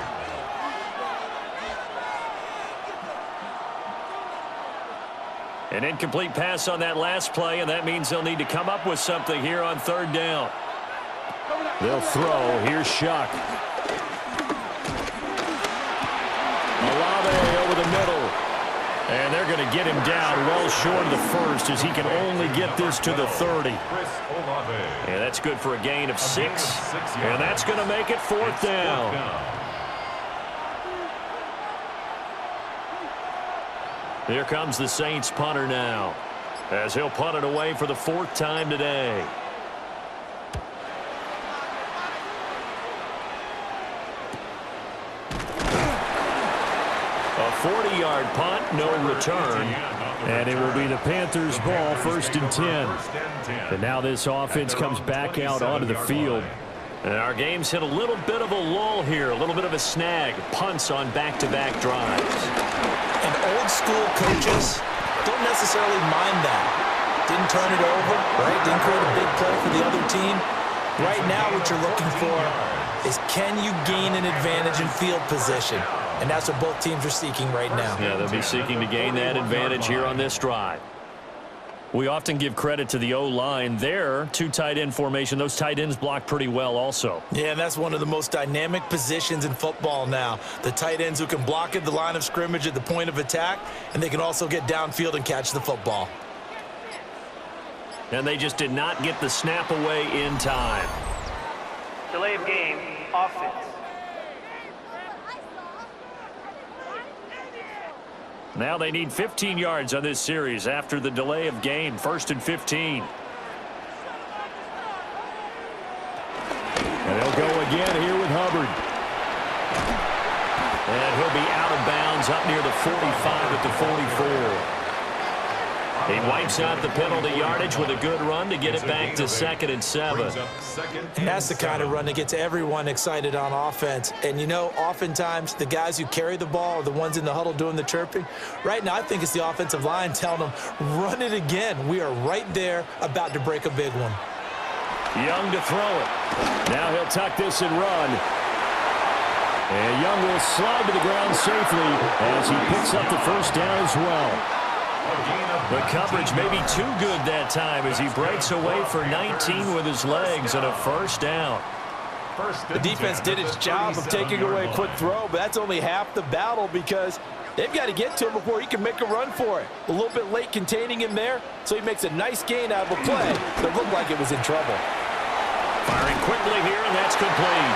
An incomplete pass on that last play, and that means they'll need to come up with something here on 3rd down. They'll throw. Here's Shuck. Olave over the middle. And they're going to get him down well short of the 1st as he can only get this to the 30. And that's good for a gain of 6. And that's going to make it 4th down. Here comes the Saints punter now, as he'll punt it away for the 4th time today. A 40-yard punt, no return. And it will be the Panthers' ball, 1st and 10. And now this offense comes back out onto the field. And our game's hit a little bit of a lull here, a little bit of a snag. Punts on back-to-back drives. And old-school coaches don't necessarily mind that. Didn't turn it over, right? Didn't create a big play for the other team. Right now, what you're looking for is can you gain an advantage in field position? And that's what both teams are seeking right now. Yeah, they'll be seeking to gain that advantage here on this drive. We often give credit to the O-line there. Two tight end formation. Those tight ends block pretty well also. Yeah, and that's one of the most dynamic positions in football now. The tight ends who can block at the line of scrimmage at the point of attack, and they can also get downfield and catch the football. And they just did not get the snap away in time. Delay of game, offense. Now they need 15 yards on this series after the delay of game. 1st and 15. And they'll go again here with Hubbard. And he'll be out of bounds up near the 45 at the 44. He wipes out the penalty yardage with a good run to get it back to 2nd and 7. And that's the kind of run that gets everyone excited on offense. And, you know, oftentimes the guys who carry the ball are the ones in the huddle doing the chirping. Right now, I think it's the offensive line telling them, run it again. We are right there about to break a big one. Young to throw it. Now he'll tuck this and run. And Young will slide to the ground safely as he picks up the first down as well. The coverage may be too good that time as he breaks away for 19 with his legs and a first down. The defense did its job of taking away a quick throw, but that's only half the battle because they've got to get to him before he can make a run for it. A little bit late containing him there, so he makes a nice gain out of a play that looked like it was in trouble. Firing quickly here, and that's complete.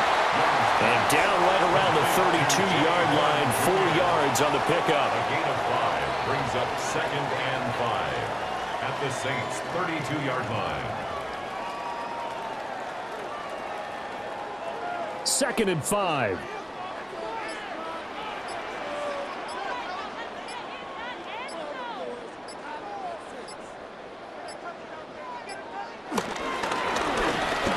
And down right around the 32-yard line, 4 yards on the pickup. A gain of 5 brings up 2nd and 5 at the Saints' 32-yard line. 2nd and 5.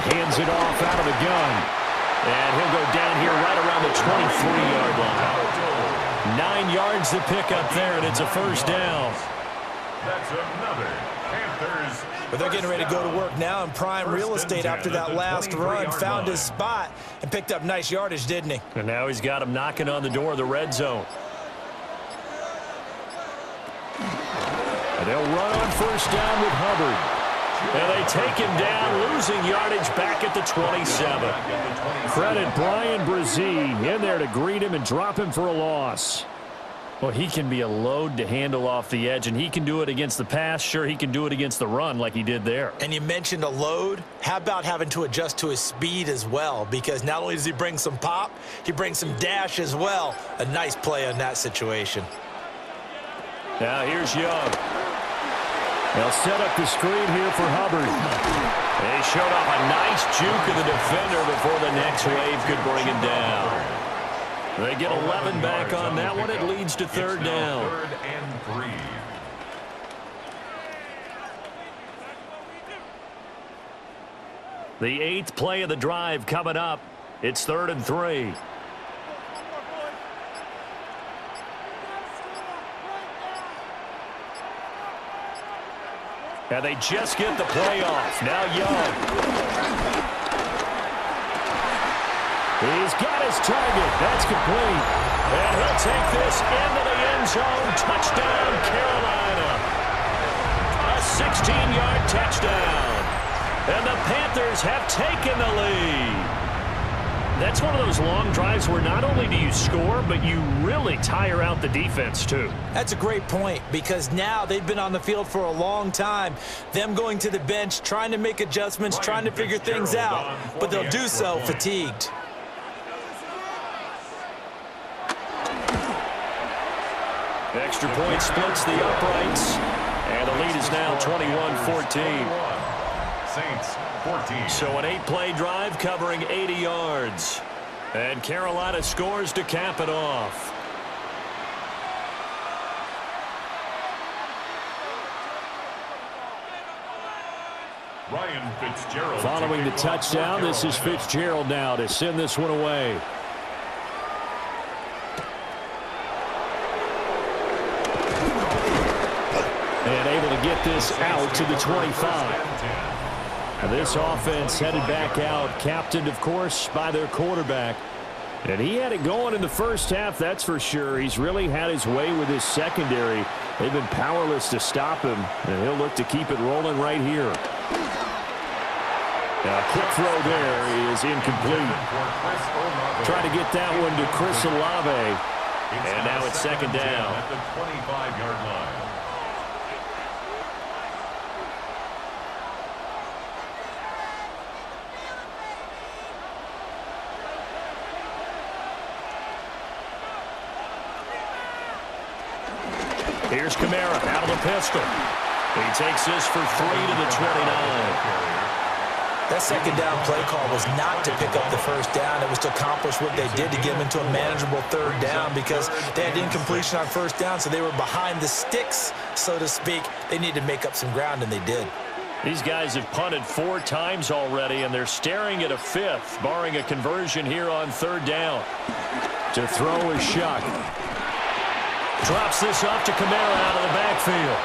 Hands it off out of the gun. And he'll go down here right around the 23-yard line. 9 yards to pick up there, and it's a first down. That's another Panthers. But they're getting ready to go to work now in prime real estate after that last run. Found his spot and picked up nice yardage, didn't he? And now he's got him knocking on the door of the red zone. And they'll run on first down with Hubbard. And they take him down, losing yardage back at the 27. Credit Brian Brzee in there to greet him and drop him for a loss. Well, he can be a load to handle off the edge, and he can do it against the pass. Sure, he can do it against the run like he did there. And you mentioned a load. How about having to adjust to his speed as well? Because not only does he bring some pop, he brings some dash as well. A nice play on that situation. Now here's Young. They'll set up the screen here for Hubbard. They showed off a nice juke of the defender before the next wave could bring him down. They get 11 back on that one. It leads to 3rd down. 3rd and 3. The 8th play of the drive coming up. It's 3rd and 3. And they just get the play off. Now Young. He's got his target. That's complete. And he'll take this into the end zone. Touchdown, Carolina. A 16-yard touchdown. And the Panthers have taken the lead. That's one of those long drives where not only do you score, but you really tire out the defense, too. That's a great point because now they've been on the field for a long time. Them going to the bench, trying to make adjustments, trying to figure things out, but they'll do so fatigued. Extra point splits the uprights, and the lead is now 21-14. Saints 14. So an 8-play drive covering 80 yards. And Carolina scores to cap it off. Ryan Fitzgerald. Following the touchdown, this is Fitzgerald now to send this one away. And able to get this out to the 25. This offense headed back out, captained, of course, by their quarterback. And he had it going in the first half, that's for sure. He's really had his way with his secondary. They've been powerless to stop him, and he'll look to keep it rolling right here. A quick throw there is incomplete. Try to get that one to Chris Olave. And now it's second down at the 25-yard line. Here's Kamara out of the pistol. He takes this for 3 to the 29. That second down play call was not to pick up the first down. It was to accomplish what they did to get them into a manageable third down because they had incompletion on first down, so they were behind the sticks, so to speak. They needed to make up some ground, and they did. These guys have punted 4 times already, and they're staring at a 5th, barring a conversion here on third down. To throw is Shuck. Drops this off to Kamara out of the backfield.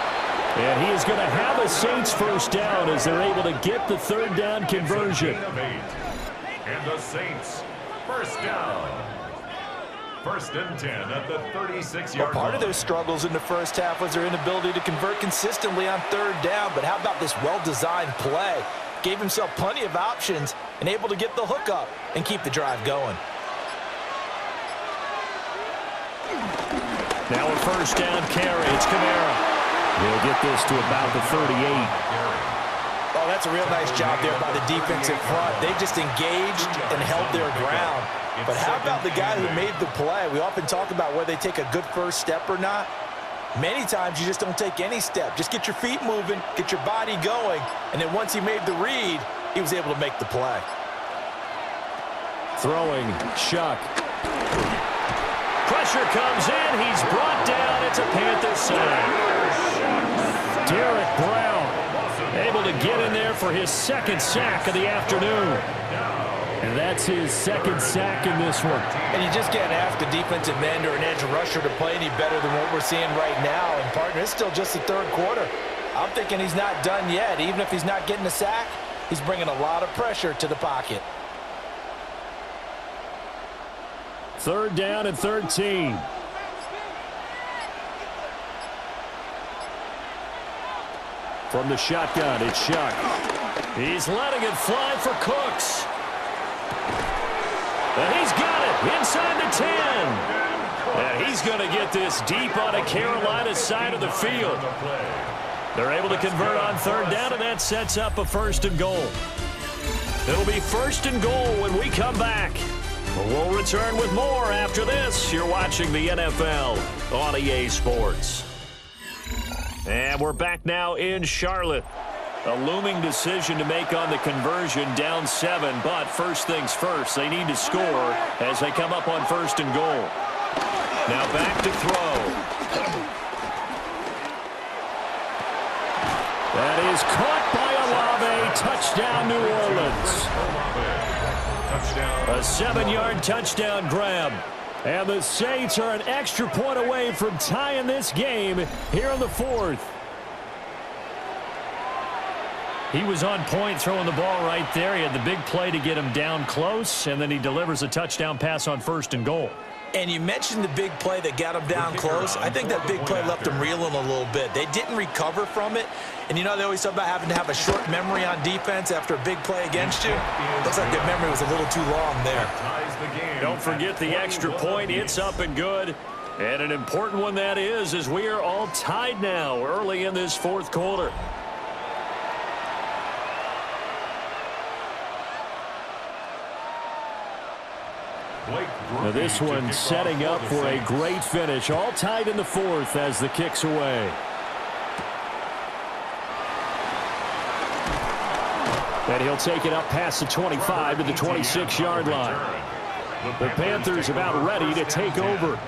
And he is going to have a Saints first down as they're able to get the third down conversion. And the Saints first down. 1st and 10 at the 36-yard line. Part of their struggles in the first half was their inability to convert consistently on third down. But how about this well-designed play? Gave himself plenty of options and able to get the hook up and keep the drive going. Now a first down carry. It's Kamara. He'll get this to about the 38. Oh, that's a real nice job there by the defensive front. They just engaged and held their ground. But how about the guy who made the play? We often talk about whether they take a good first step or not. Many times you just don't take any step. Just get your feet moving, get your body going, and then once he made the read, he was able to make the play. Throwing, Shuck. Pressure comes in. He's brought down. It's a Panther sack. Derek Brown able to get in there for his second sack of the afternoon. And that's his second sack in this one. And you just can't ask a defensive end or an edge rusher to play any better than what we're seeing right now. And, partner, it's still just the third quarter. I'm thinking he's not done yet. Even if he's not getting a sack, he's bringing a lot of pressure to the pocket. 3rd down and 13. From the shotgun, it's Shuck. He's letting it fly for Cooks. And he's got it inside the 10. And he's going to get this deep on a Carolina side of the field. They're able to convert on third down, and that sets up a 1st and goal. It'll be 1st and goal when we come back. We'll return with more after this. You're watching the NFL on EA Sports. And we're back now in Charlotte. A looming decision to make on the conversion, down 7. But first things first, they need to score as they come up on 1st and goal. Now back to throw. That is caught by Olave. Touchdown, New Orleans. A 7-yard touchdown grab. And the Saints are an extra point away from tying this game here in the 4th. He was on point throwing the ball right there. He had the big play to get him down close, and then he delivers a touchdown pass on 1st and goal. And you mentioned the big play that got him down close. I think that big play left him reeling a little bit. They didn't recover from it. And, you know, they always talk about having to have a short memory on defense after a big play against you. Looks like their memory was a little too long there. Don't forget the extra point. It's up and good. And an important one that is, as we are all tied now early in this 4th quarter. Now this one setting up for a great finish. All tied in the 4th as the kick's away. And he'll take it up past the 25 to the 26-yard line. The Panthers about ready to take over.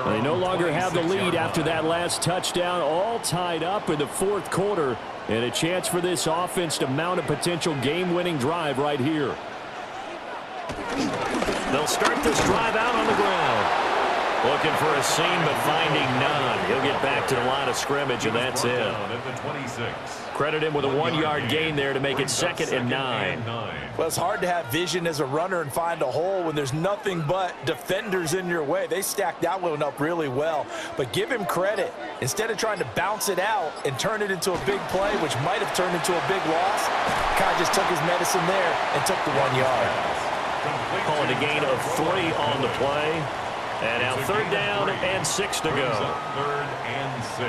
They no longer have the lead after that last touchdown. All tied up in the 4th quarter. And a chance for this offense to mount a potential game-winning drive right here. They'll start this drive out on the ground. Looking for a seam, but finding none. He'll get back to the line of scrimmage, and that's it. Credit him with a 1-yard gain there to make it 2nd and 9. Well, it's hard to have vision as a runner and find a hole when there's nothing but defenders in your way. They stacked that one up really well. But give him credit. Instead of trying to bounce it out and turn it into a big play, which might have turned into a big loss, kind of just took his medicine there and took the 1 yard. Calling a gain of 3 on the play. And now 3rd down and 6 to go. 3rd and 6.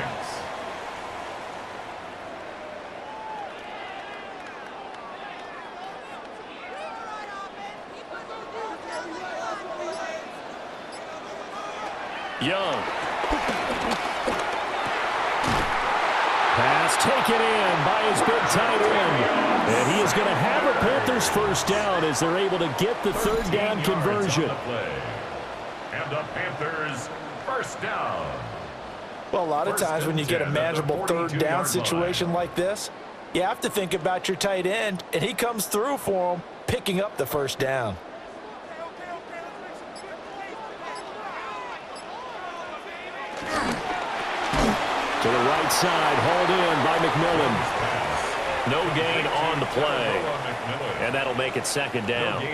Young. Pass taken in by his big tight end. And he is going to have a Panthers 1st down as they're able to get the 3rd down conversion. And the Panthers 1st down. Well, a lot of times when you get a manageable 3rd down situation like this, you have to think about your tight end, and he comes through for him, picking up the 1st down. To the right side, hauled in by McMillan. No gain on the play. And that'll make it 2nd down.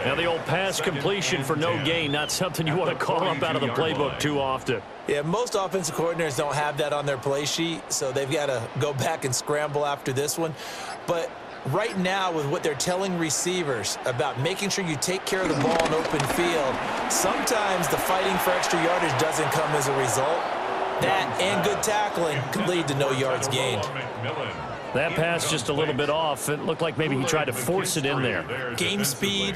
Now the old pass completion for no gain, not something you want to call up out of the playbook too often. Yeah, most offensive coordinators don't have that on their play sheet, so they've got to go back and scramble after this one. But right now, with what they're telling receivers about making sure you take care of the ball in open field, sometimes the fighting for extra yardage doesn't come as a result. That and good tackling could lead to no yards gained. That pass just a little bit off. It looked like maybe he tried to force it in there. Game speed,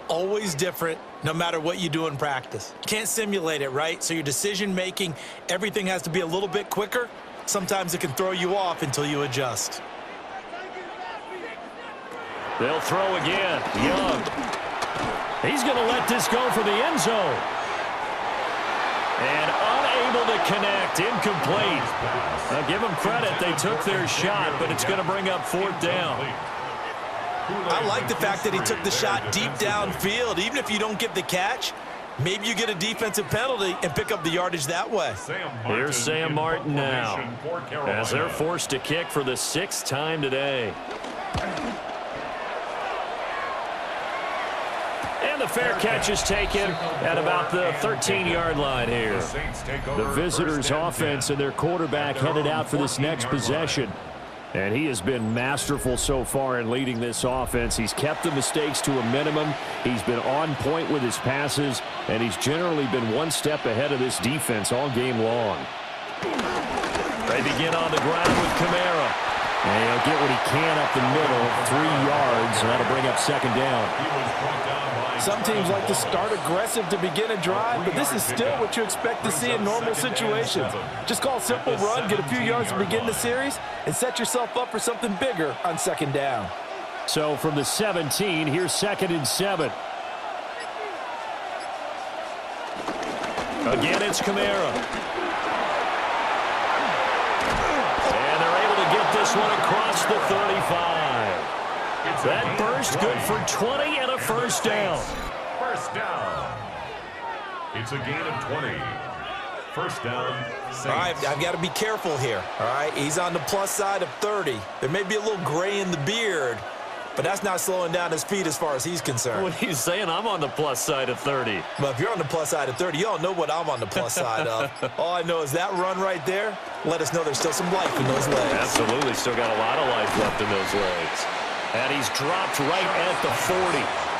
always different, no matter what you do in practice. You can't simulate it, right? So your decision-making, everything has to be a little bit quicker. Sometimes it can throw you off until you adjust. They'll throw again. Young. He's going to let this go for the end zone. And unable to connect, incomplete. Now give them credit, they took their shot, but it's going to bring up 4th down. I like the fact that he took the shot deep downfield. Even if you don't get the catch, maybe you get a defensive penalty and pick up the yardage that way. Here's Sam Martin now, as they're forced to kick for the 6th time today. And the fair catch is taken at about the 13-yard line here. The visitors' offense and their quarterback headed out for this next possession. And he has been masterful so far in leading this offense. He's kept the mistakes to a minimum. He's been on point with his passes, and he's generally been one step ahead of this defense all game long. They begin on the ground with Kamara. And he'll get what he can up the middle, 3 yards, and that'll bring up 2nd down. Some teams like to start aggressive to begin a drive, but this is still what you expect to see in normal situations. Just call a simple run, get a few yards to begin the series, and set yourself up for something bigger on 2nd down. So from the 17, here's 2nd and 7. Again, it's Kamara. And they're able to get this one across the 35. That burst good for 20 and a 1st down. 1st down. It's a gain of 20. 1st down. Saints. All right, I've got to be careful here. All right, he's on the plus side of 30. There may be a little gray in the beard, but that's not slowing down his feet as far as he's concerned. What he's saying, I'm on the plus side of 30. But if you're on the plus side of 30, you all know what I'm on the plus side of. All I know is that run right there, let us know there's still some life in those legs. Absolutely, still got a lot of life left in those legs. And he's dropped right at the 40.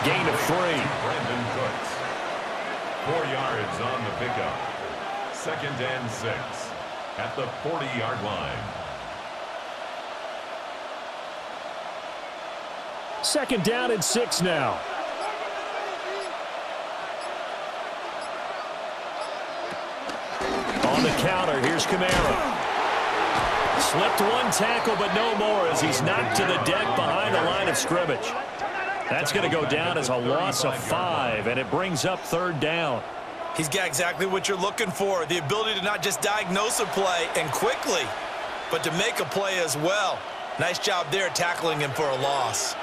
Gain of 3. Brandon Cooks. 4 yards on the pickup. 2nd and 6 at the 40-yard line. 2nd down and 6 now. On the counter, here's Kamara. Slipped one tackle, but no more as he's knocked to the deck behind the line of scrimmage. That's going to go down as a loss of 5, and it brings up 3rd down. He's got exactly what you're looking for, the ability to not just diagnose a play and quickly, but to make a play as well. Nice job there tackling him for a loss.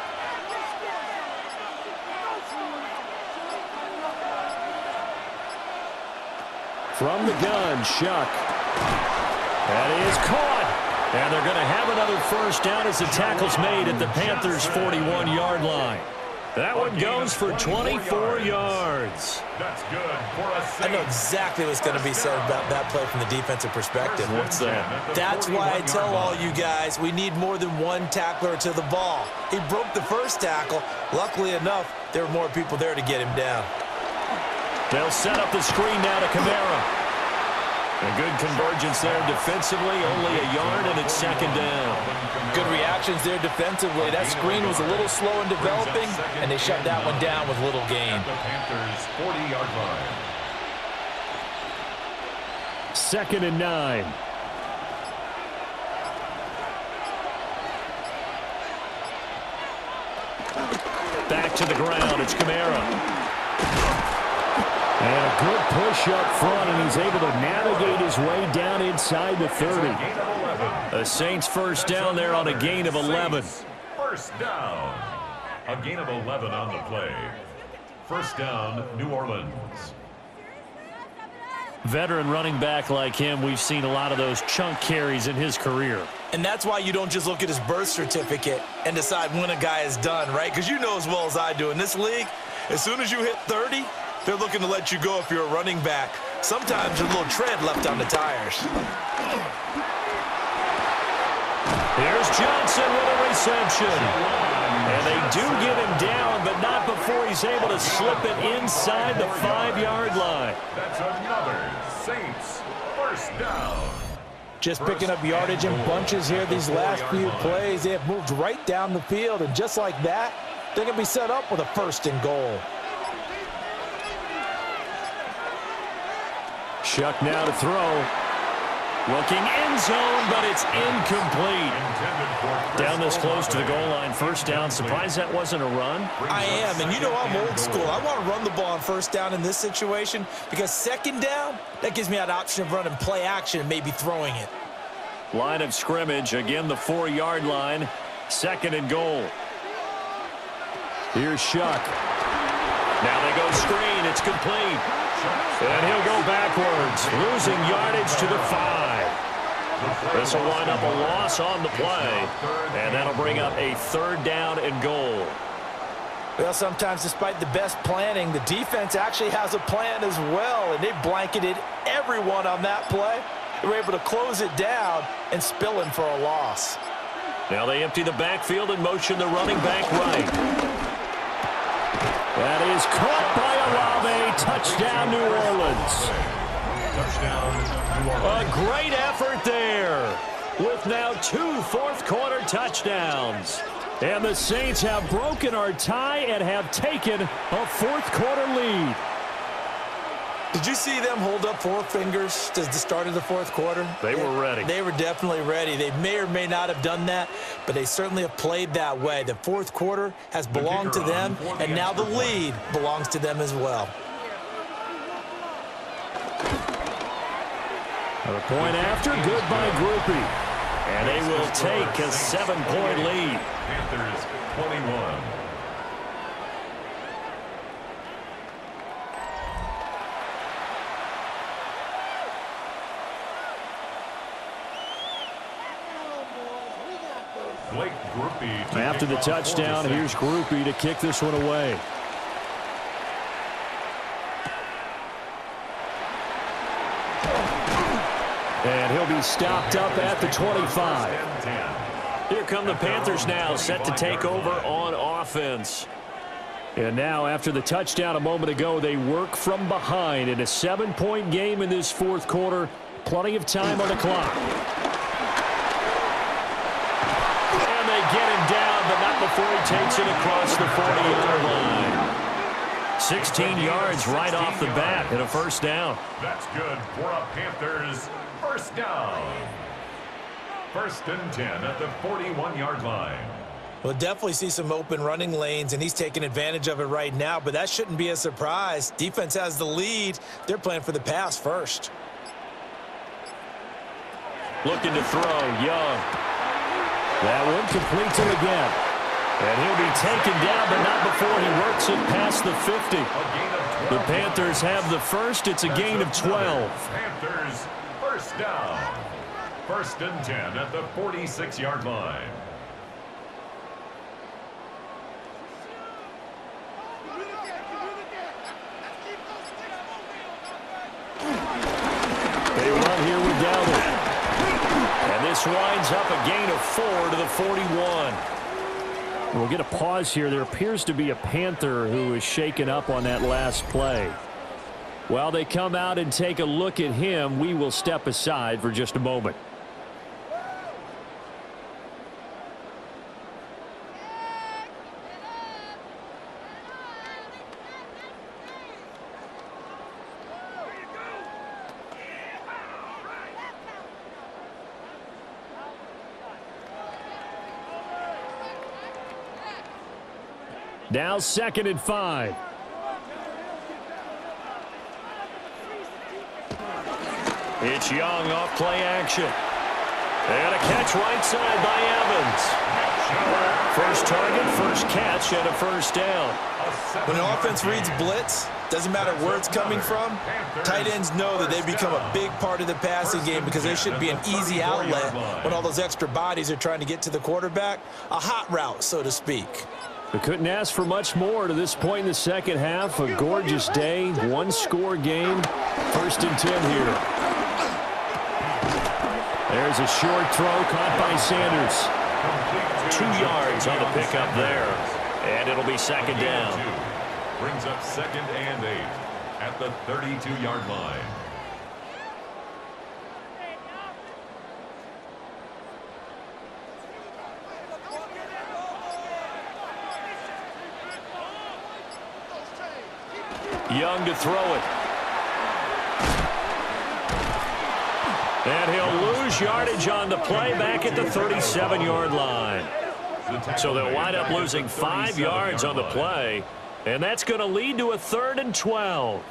From the gun, Shuck. That is caught. And they're going to have another first down as the tackle's made at the Panthers' 41-yard line. That one goes for 24 yards. That's good for a I know exactly what's going to be said about that play from the defensive perspective. What's that? That's why I tell all you guys we need more than one tackler to the ball. He broke the first tackle. Luckily enough, there were more people there to get him down. They'll set up the screen now to Kamara. A good convergence there defensively, only a yard, and it's second down. Good reactions there defensively. That screen was a little slow in developing, and they shut that one down with little gain. The Panthers' 40-yard line. 2nd and 9. Back to the ground, it's Kamara. And a good push up front, and he's able to navigate his way down inside the 30. The Saints first down there on a gain of 11. First down. A gain of 11 on the play. First down, New Orleans. Veteran running back like him, we've seen a lot of those chunk carries in his career. And that's why you don't just look at his birth certificate and decide when a guy is done, right? Because you know as well as I do, in this league, as soon as you hit 30, they're looking to let you go if you're a running back. Sometimes there's a little tread left on the tires. Here's Johnson with a reception. And they do get him down, but not before he's able to slip it inside the 5-yard line. That's another Saints first down. Just picking up yardage in bunches here these last few plays. They have moved right down the field, and just like that, they're going to be set up with a 1st and goal. Shuck now to throw. Looking end zone, but it's incomplete. Down this close to the goal line. First down. Surprised that wasn't a run. I am, and you know I'm old school. I want to run the ball on first down in this situation because second down, that gives me that option of running play action and maybe throwing it. Line of scrimmage. Again, the 4-yard line. 2nd and goal. Here's Shuck. Now they go screen. It's complete. And he'll go backwards, losing yardage to the 5. This will wind up a loss on the play, and that'll bring up a 3rd down and goal. Well, sometimes despite the best planning, the defense actually has a plan as well, and they blanketed everyone on that play. They were able to close it down and spill him for a loss. Now they empty the backfield and motion the running back right. That is caught by Olave. Touchdown, New Orleans. Touchdown, New Orleans. A great effort there with now 2 fourth-quarter touchdowns. And the Saints have broken our tie and have taken a fourth-quarter lead. Did you see them hold up 4 fingers to the start of the 4th quarter? They were ready. They were definitely ready. They may or may not have done that, but they certainly have played that way. The 4th quarter has belonged to them, and now the lead belongs to them as well. A point after, good by Groupie. And they will take a 7-point lead. Panthers 21. After the touchdown, here's Groupie to kick this one away. And he'll be stopped up at the 25. Here come the Panthers now, set to take over on offense. And now, after the touchdown a moment ago, they work from behind in a 7-point game in this 4th quarter. Plenty of time on the clock. Get him down, but not before he takes it across the 40-yard line. 16 yards right off the bat and a first down. That's good for a Panthers first down. 1st and 10 at the 41-yard line. We'll definitely see some open running lanes, and he's taking advantage of it right now, but that shouldn't be a surprise. Defense has the lead. They're playing for the pass first. Looking to throw, Young. That one complete to again. And he'll be taken down, but not before he works it past the 50. The Panthers have the first. It's a gain of 12. Panthers, first down. 1st and 10 at the 46-yard line. They run here without it. And this winds up a gain of 4 to the 41. We'll get a pause here. There appears to be a Panther who is shaken up on that last play. While they come out and take a look at him, we will step aside for just a moment. Now 2nd and 5. It's Young off play action. And a catch right side by Evans. First target, first catch, and a first down. When an offense reads blitz, doesn't matter where it's coming from, tight ends know that they become a big part of the passing game because they should be an easy outlet when all those extra bodies are trying to get to the quarterback. A hot route, so to speak. We couldn't ask for much more to this point in the second half. A gorgeous day, one-score game. 1st and 10 here. There's a short throw caught by Sanders. 2 yards on the pickup there. And it'll be 2nd down. Brings up 2nd and 8 at the 32-yard line. Young to throw it. And he'll lose yardage on the play back at the 37-yard line. So they'll wind up losing 5 yards on the play, and that's going to lead to a 3rd and 12.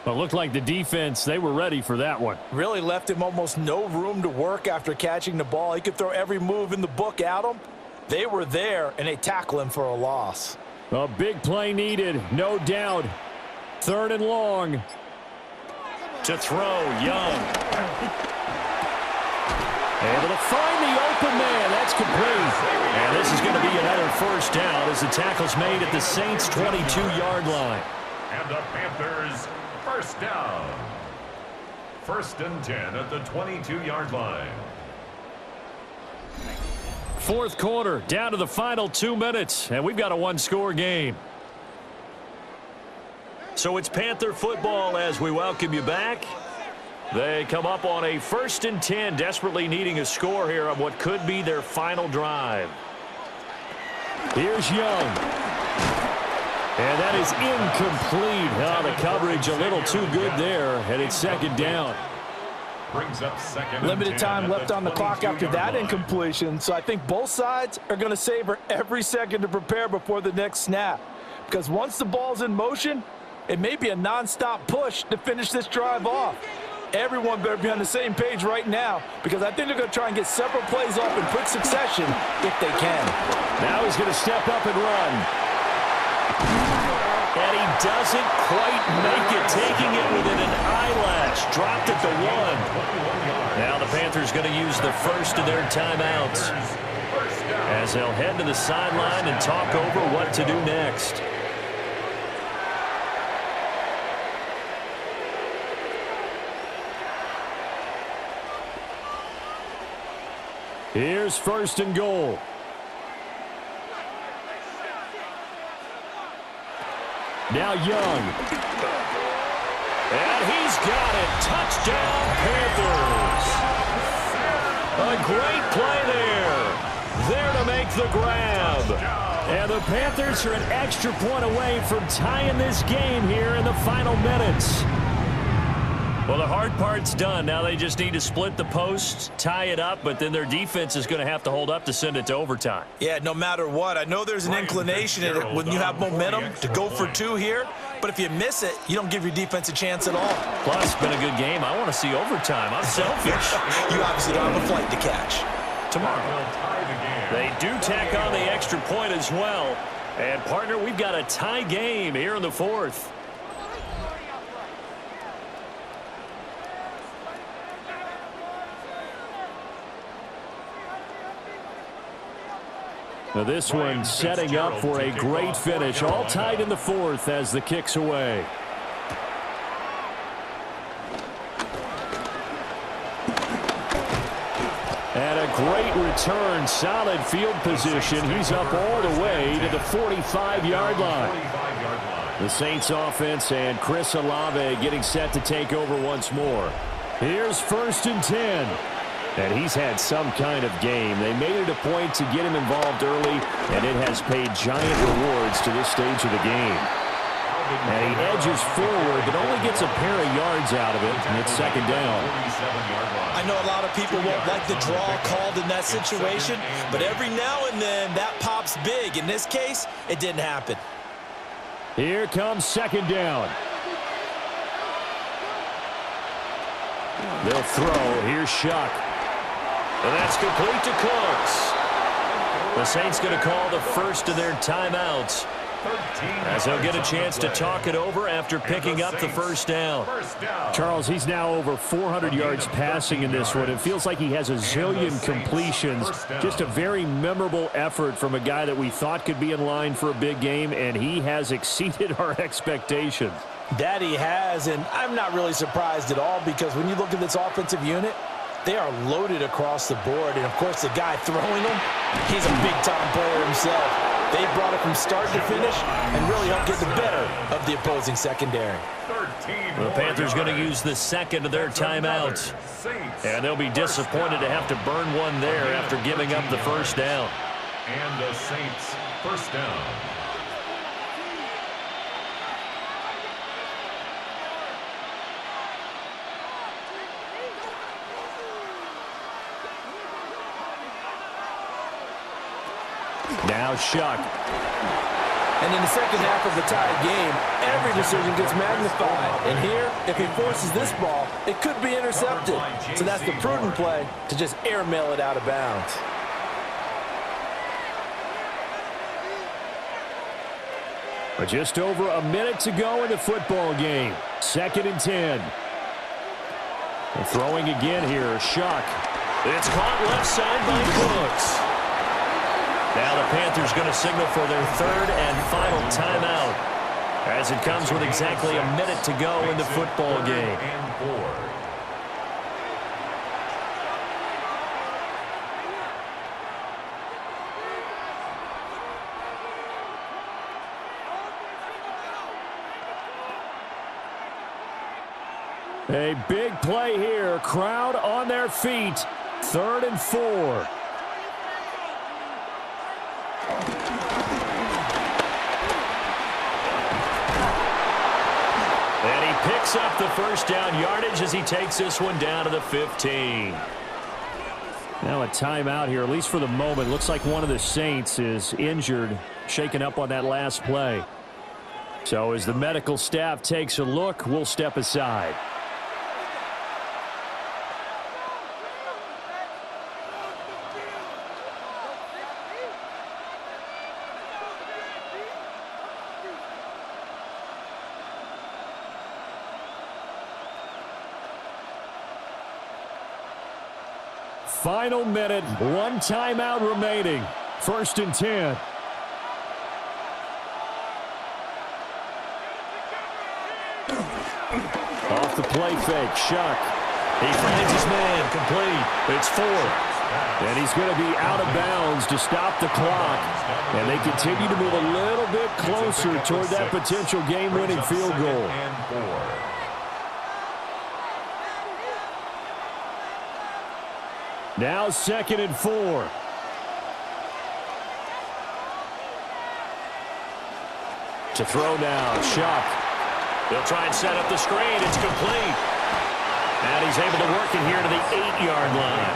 Well, it looked like the defense, they were ready for that one. Really left him almost no room to work after catching the ball. He could throw every move in the book at him. They were there, and they tackle him for a loss. A big play needed, no doubt. 3rd and long. To throw, Young. Able to find the open man. That's complete. And this is going to be another first down as the tackle's made at the Saints' 22-yard line. And the Panthers, first down. 1st and 10 at the 22-yard line. 4th quarter, down to the final 2 minutes, and we've got a one-score game. So it's Panther football as we welcome you back. They come up on a 1st and 10, desperately needing a score here on what could be their final drive. Here's Young. And that is incomplete. Oh, the coverage a little too good there, and it's 2nd down. Brings up 2nd. Limited time left on the clock after that incompletion, so I think both sides are going to savor every second to prepare before the next snap. Because once the ball's in motion, it may be a non-stop push to finish this drive off. Everyone better be on the same page right now because I think they're going to try and get several plays off in quick succession if they can. Now he's going to step up and run. And he doesn't quite make it, taking it within an eyelash. Dropped at the 1. Now the Panthers going to use the first of their timeouts as they'll head to the sideline and talk over what to do next. Here's 1st and goal. Now Young. And he's got it. Touchdown, Panthers. A great play there. There to make the grab. And the Panthers are an extra point away from tying this game here in the final minutes. Well, the hard part's done. Now they just need to split the posts, tie it up, but then their defense is going to have to hold up to send it to overtime. Yeah, no matter what. I know there's an inclination in it when you have momentum to go for 2 here, but if you miss it, you don't give your defense a chance at all. Plus, it's been a good game. I want to see overtime. I'm selfish. You obviously don't have a flight to catch. tomorrow. They do tack on the extra point as well. And, partner, we've got a tie game here in the fourth. Now this one setting up for a great finish. All tied in the fourth as the kick's away. And a great return. Solid field position. He's up all the way to the 45-yard line. The Saints offense and Chris Olave getting set to take over once more. Here's 1st and 10. And he's had some kind of game. They made it a point to get him involved early, and it has paid giant rewards to this stage of the game. And he edges forward, but only gets a pair of yards out of it, and it's 2nd down. I know a lot of people won't like the draw called in that situation, but every now and then that pops big. In this case, it didn't happen. Here comes 2nd down. They'll throw. Here's Shuck. And that's complete to Cooks. The Saints going to call the first of their timeouts, as they'll get a chance to talk it over after picking up the 1st down. Charles, he's now over 400 yards passing in this one. It feels like he has a zillion completions. Just a very memorable effort from a guy that we thought could be in line for a big game, and he has exceeded our expectations. That he has, and I'm not really surprised at all, because when you look at this offensive unit, they are loaded across the board. And, of course, the guy throwing them, he's a big-time player himself. They brought it from start to finish and really helped get the better of the opposing secondary. The Panthers going to use the second of their timeouts. And they'll be disappointed to have to burn one there after giving up the 1st down. And the Saints 1st down. Now Shuck. And in the second half of the tied game, every decision gets magnified. And here, if he forces this ball, it could be intercepted. So that's the prudent play, to just airmail it out of bounds. But just over a minute to go in the football game. 2nd and 10. And throwing again here, Shuck. It's caught left side by Cooks. Now the Panthers going to signal for their 3rd and final timeout, as it comes with exactly a minute to go in the football game. A big play here. Crowd on their feet. 3rd and 4. And he picks up the 1st down yardage as he takes this one down to the 15. Now a timeout here, at least for the moment. Looks like one of the Saints is injured, shaken up on that last play. So as the medical staff takes a look, we'll step aside. Final minute, one timeout remaining. 1st and 10. Off the play fake, Shuck. He finds his man, complete. It's 4. And he's going to be out of bounds to stop the clock. And they continue to move a little bit closer toward that potential game-winning field goal. Now 2nd and 4. To throw now, Shuck. They'll try and set up the screen. It's complete. And he's able to work it here to the 8-yard line.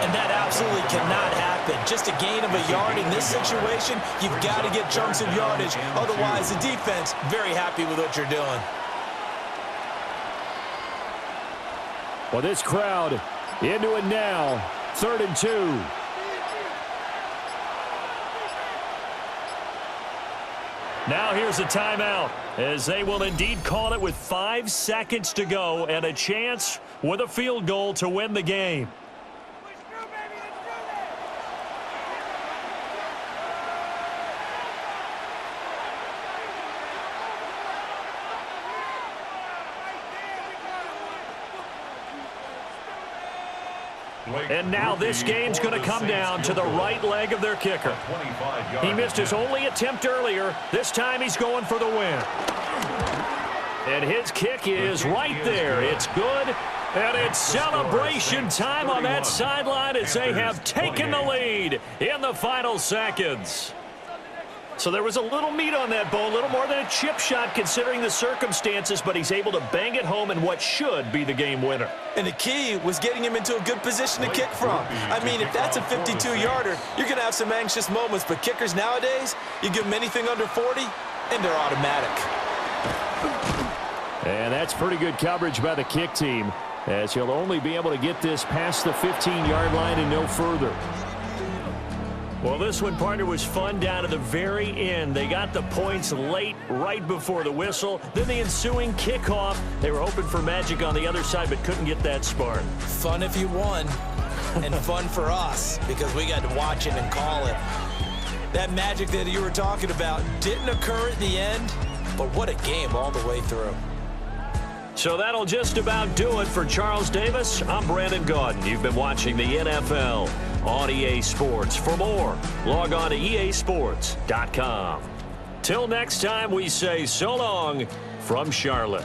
And that absolutely cannot happen. Just a gain of a yard in this situation, you've got to get chunks of yardage. Otherwise, the defense, very happy with what you're doing. Well, this crowd into it now. 3rd and 2. Now here's a timeout, as they will indeed call it with 5 seconds to go and a chance with a field goal to win the game. And now this game's going to come down to the right leg of their kicker. He missed his only attempt earlier. This time he's going for the win. And his kick is right there. It's good. And it's celebration time on that sideline as they have taken the lead in the final seconds. So there was a little meat on that bone, a little more than a chip shot considering the circumstances, but he's able to bang it home in what should be the game winner. And the key was getting him into a good position to kick from. I mean, if that's a 52-yarder, you're going to have some anxious moments, but kickers nowadays, you give them anything under 40, and they're automatic. And that's pretty good coverage by the kick team, as he'll only be able to get this past the 15-yard line and no further. Well, this one, partner, was fun down to the very end. They got the points late, right before the whistle. Then the ensuing kickoff. They were hoping for magic on the other side, but couldn't get that spark. Fun if you won, and fun for us, because we got to watch it and call it. That magic that you were talking about didn't occur at the end, but what a game all the way through. So that'll just about do it for Charles Davis. I'm Brandon Gaudin. You've been watching the NFL on EA Sports. For more, log on to easports.com. Till next time, we say so long from Charlotte.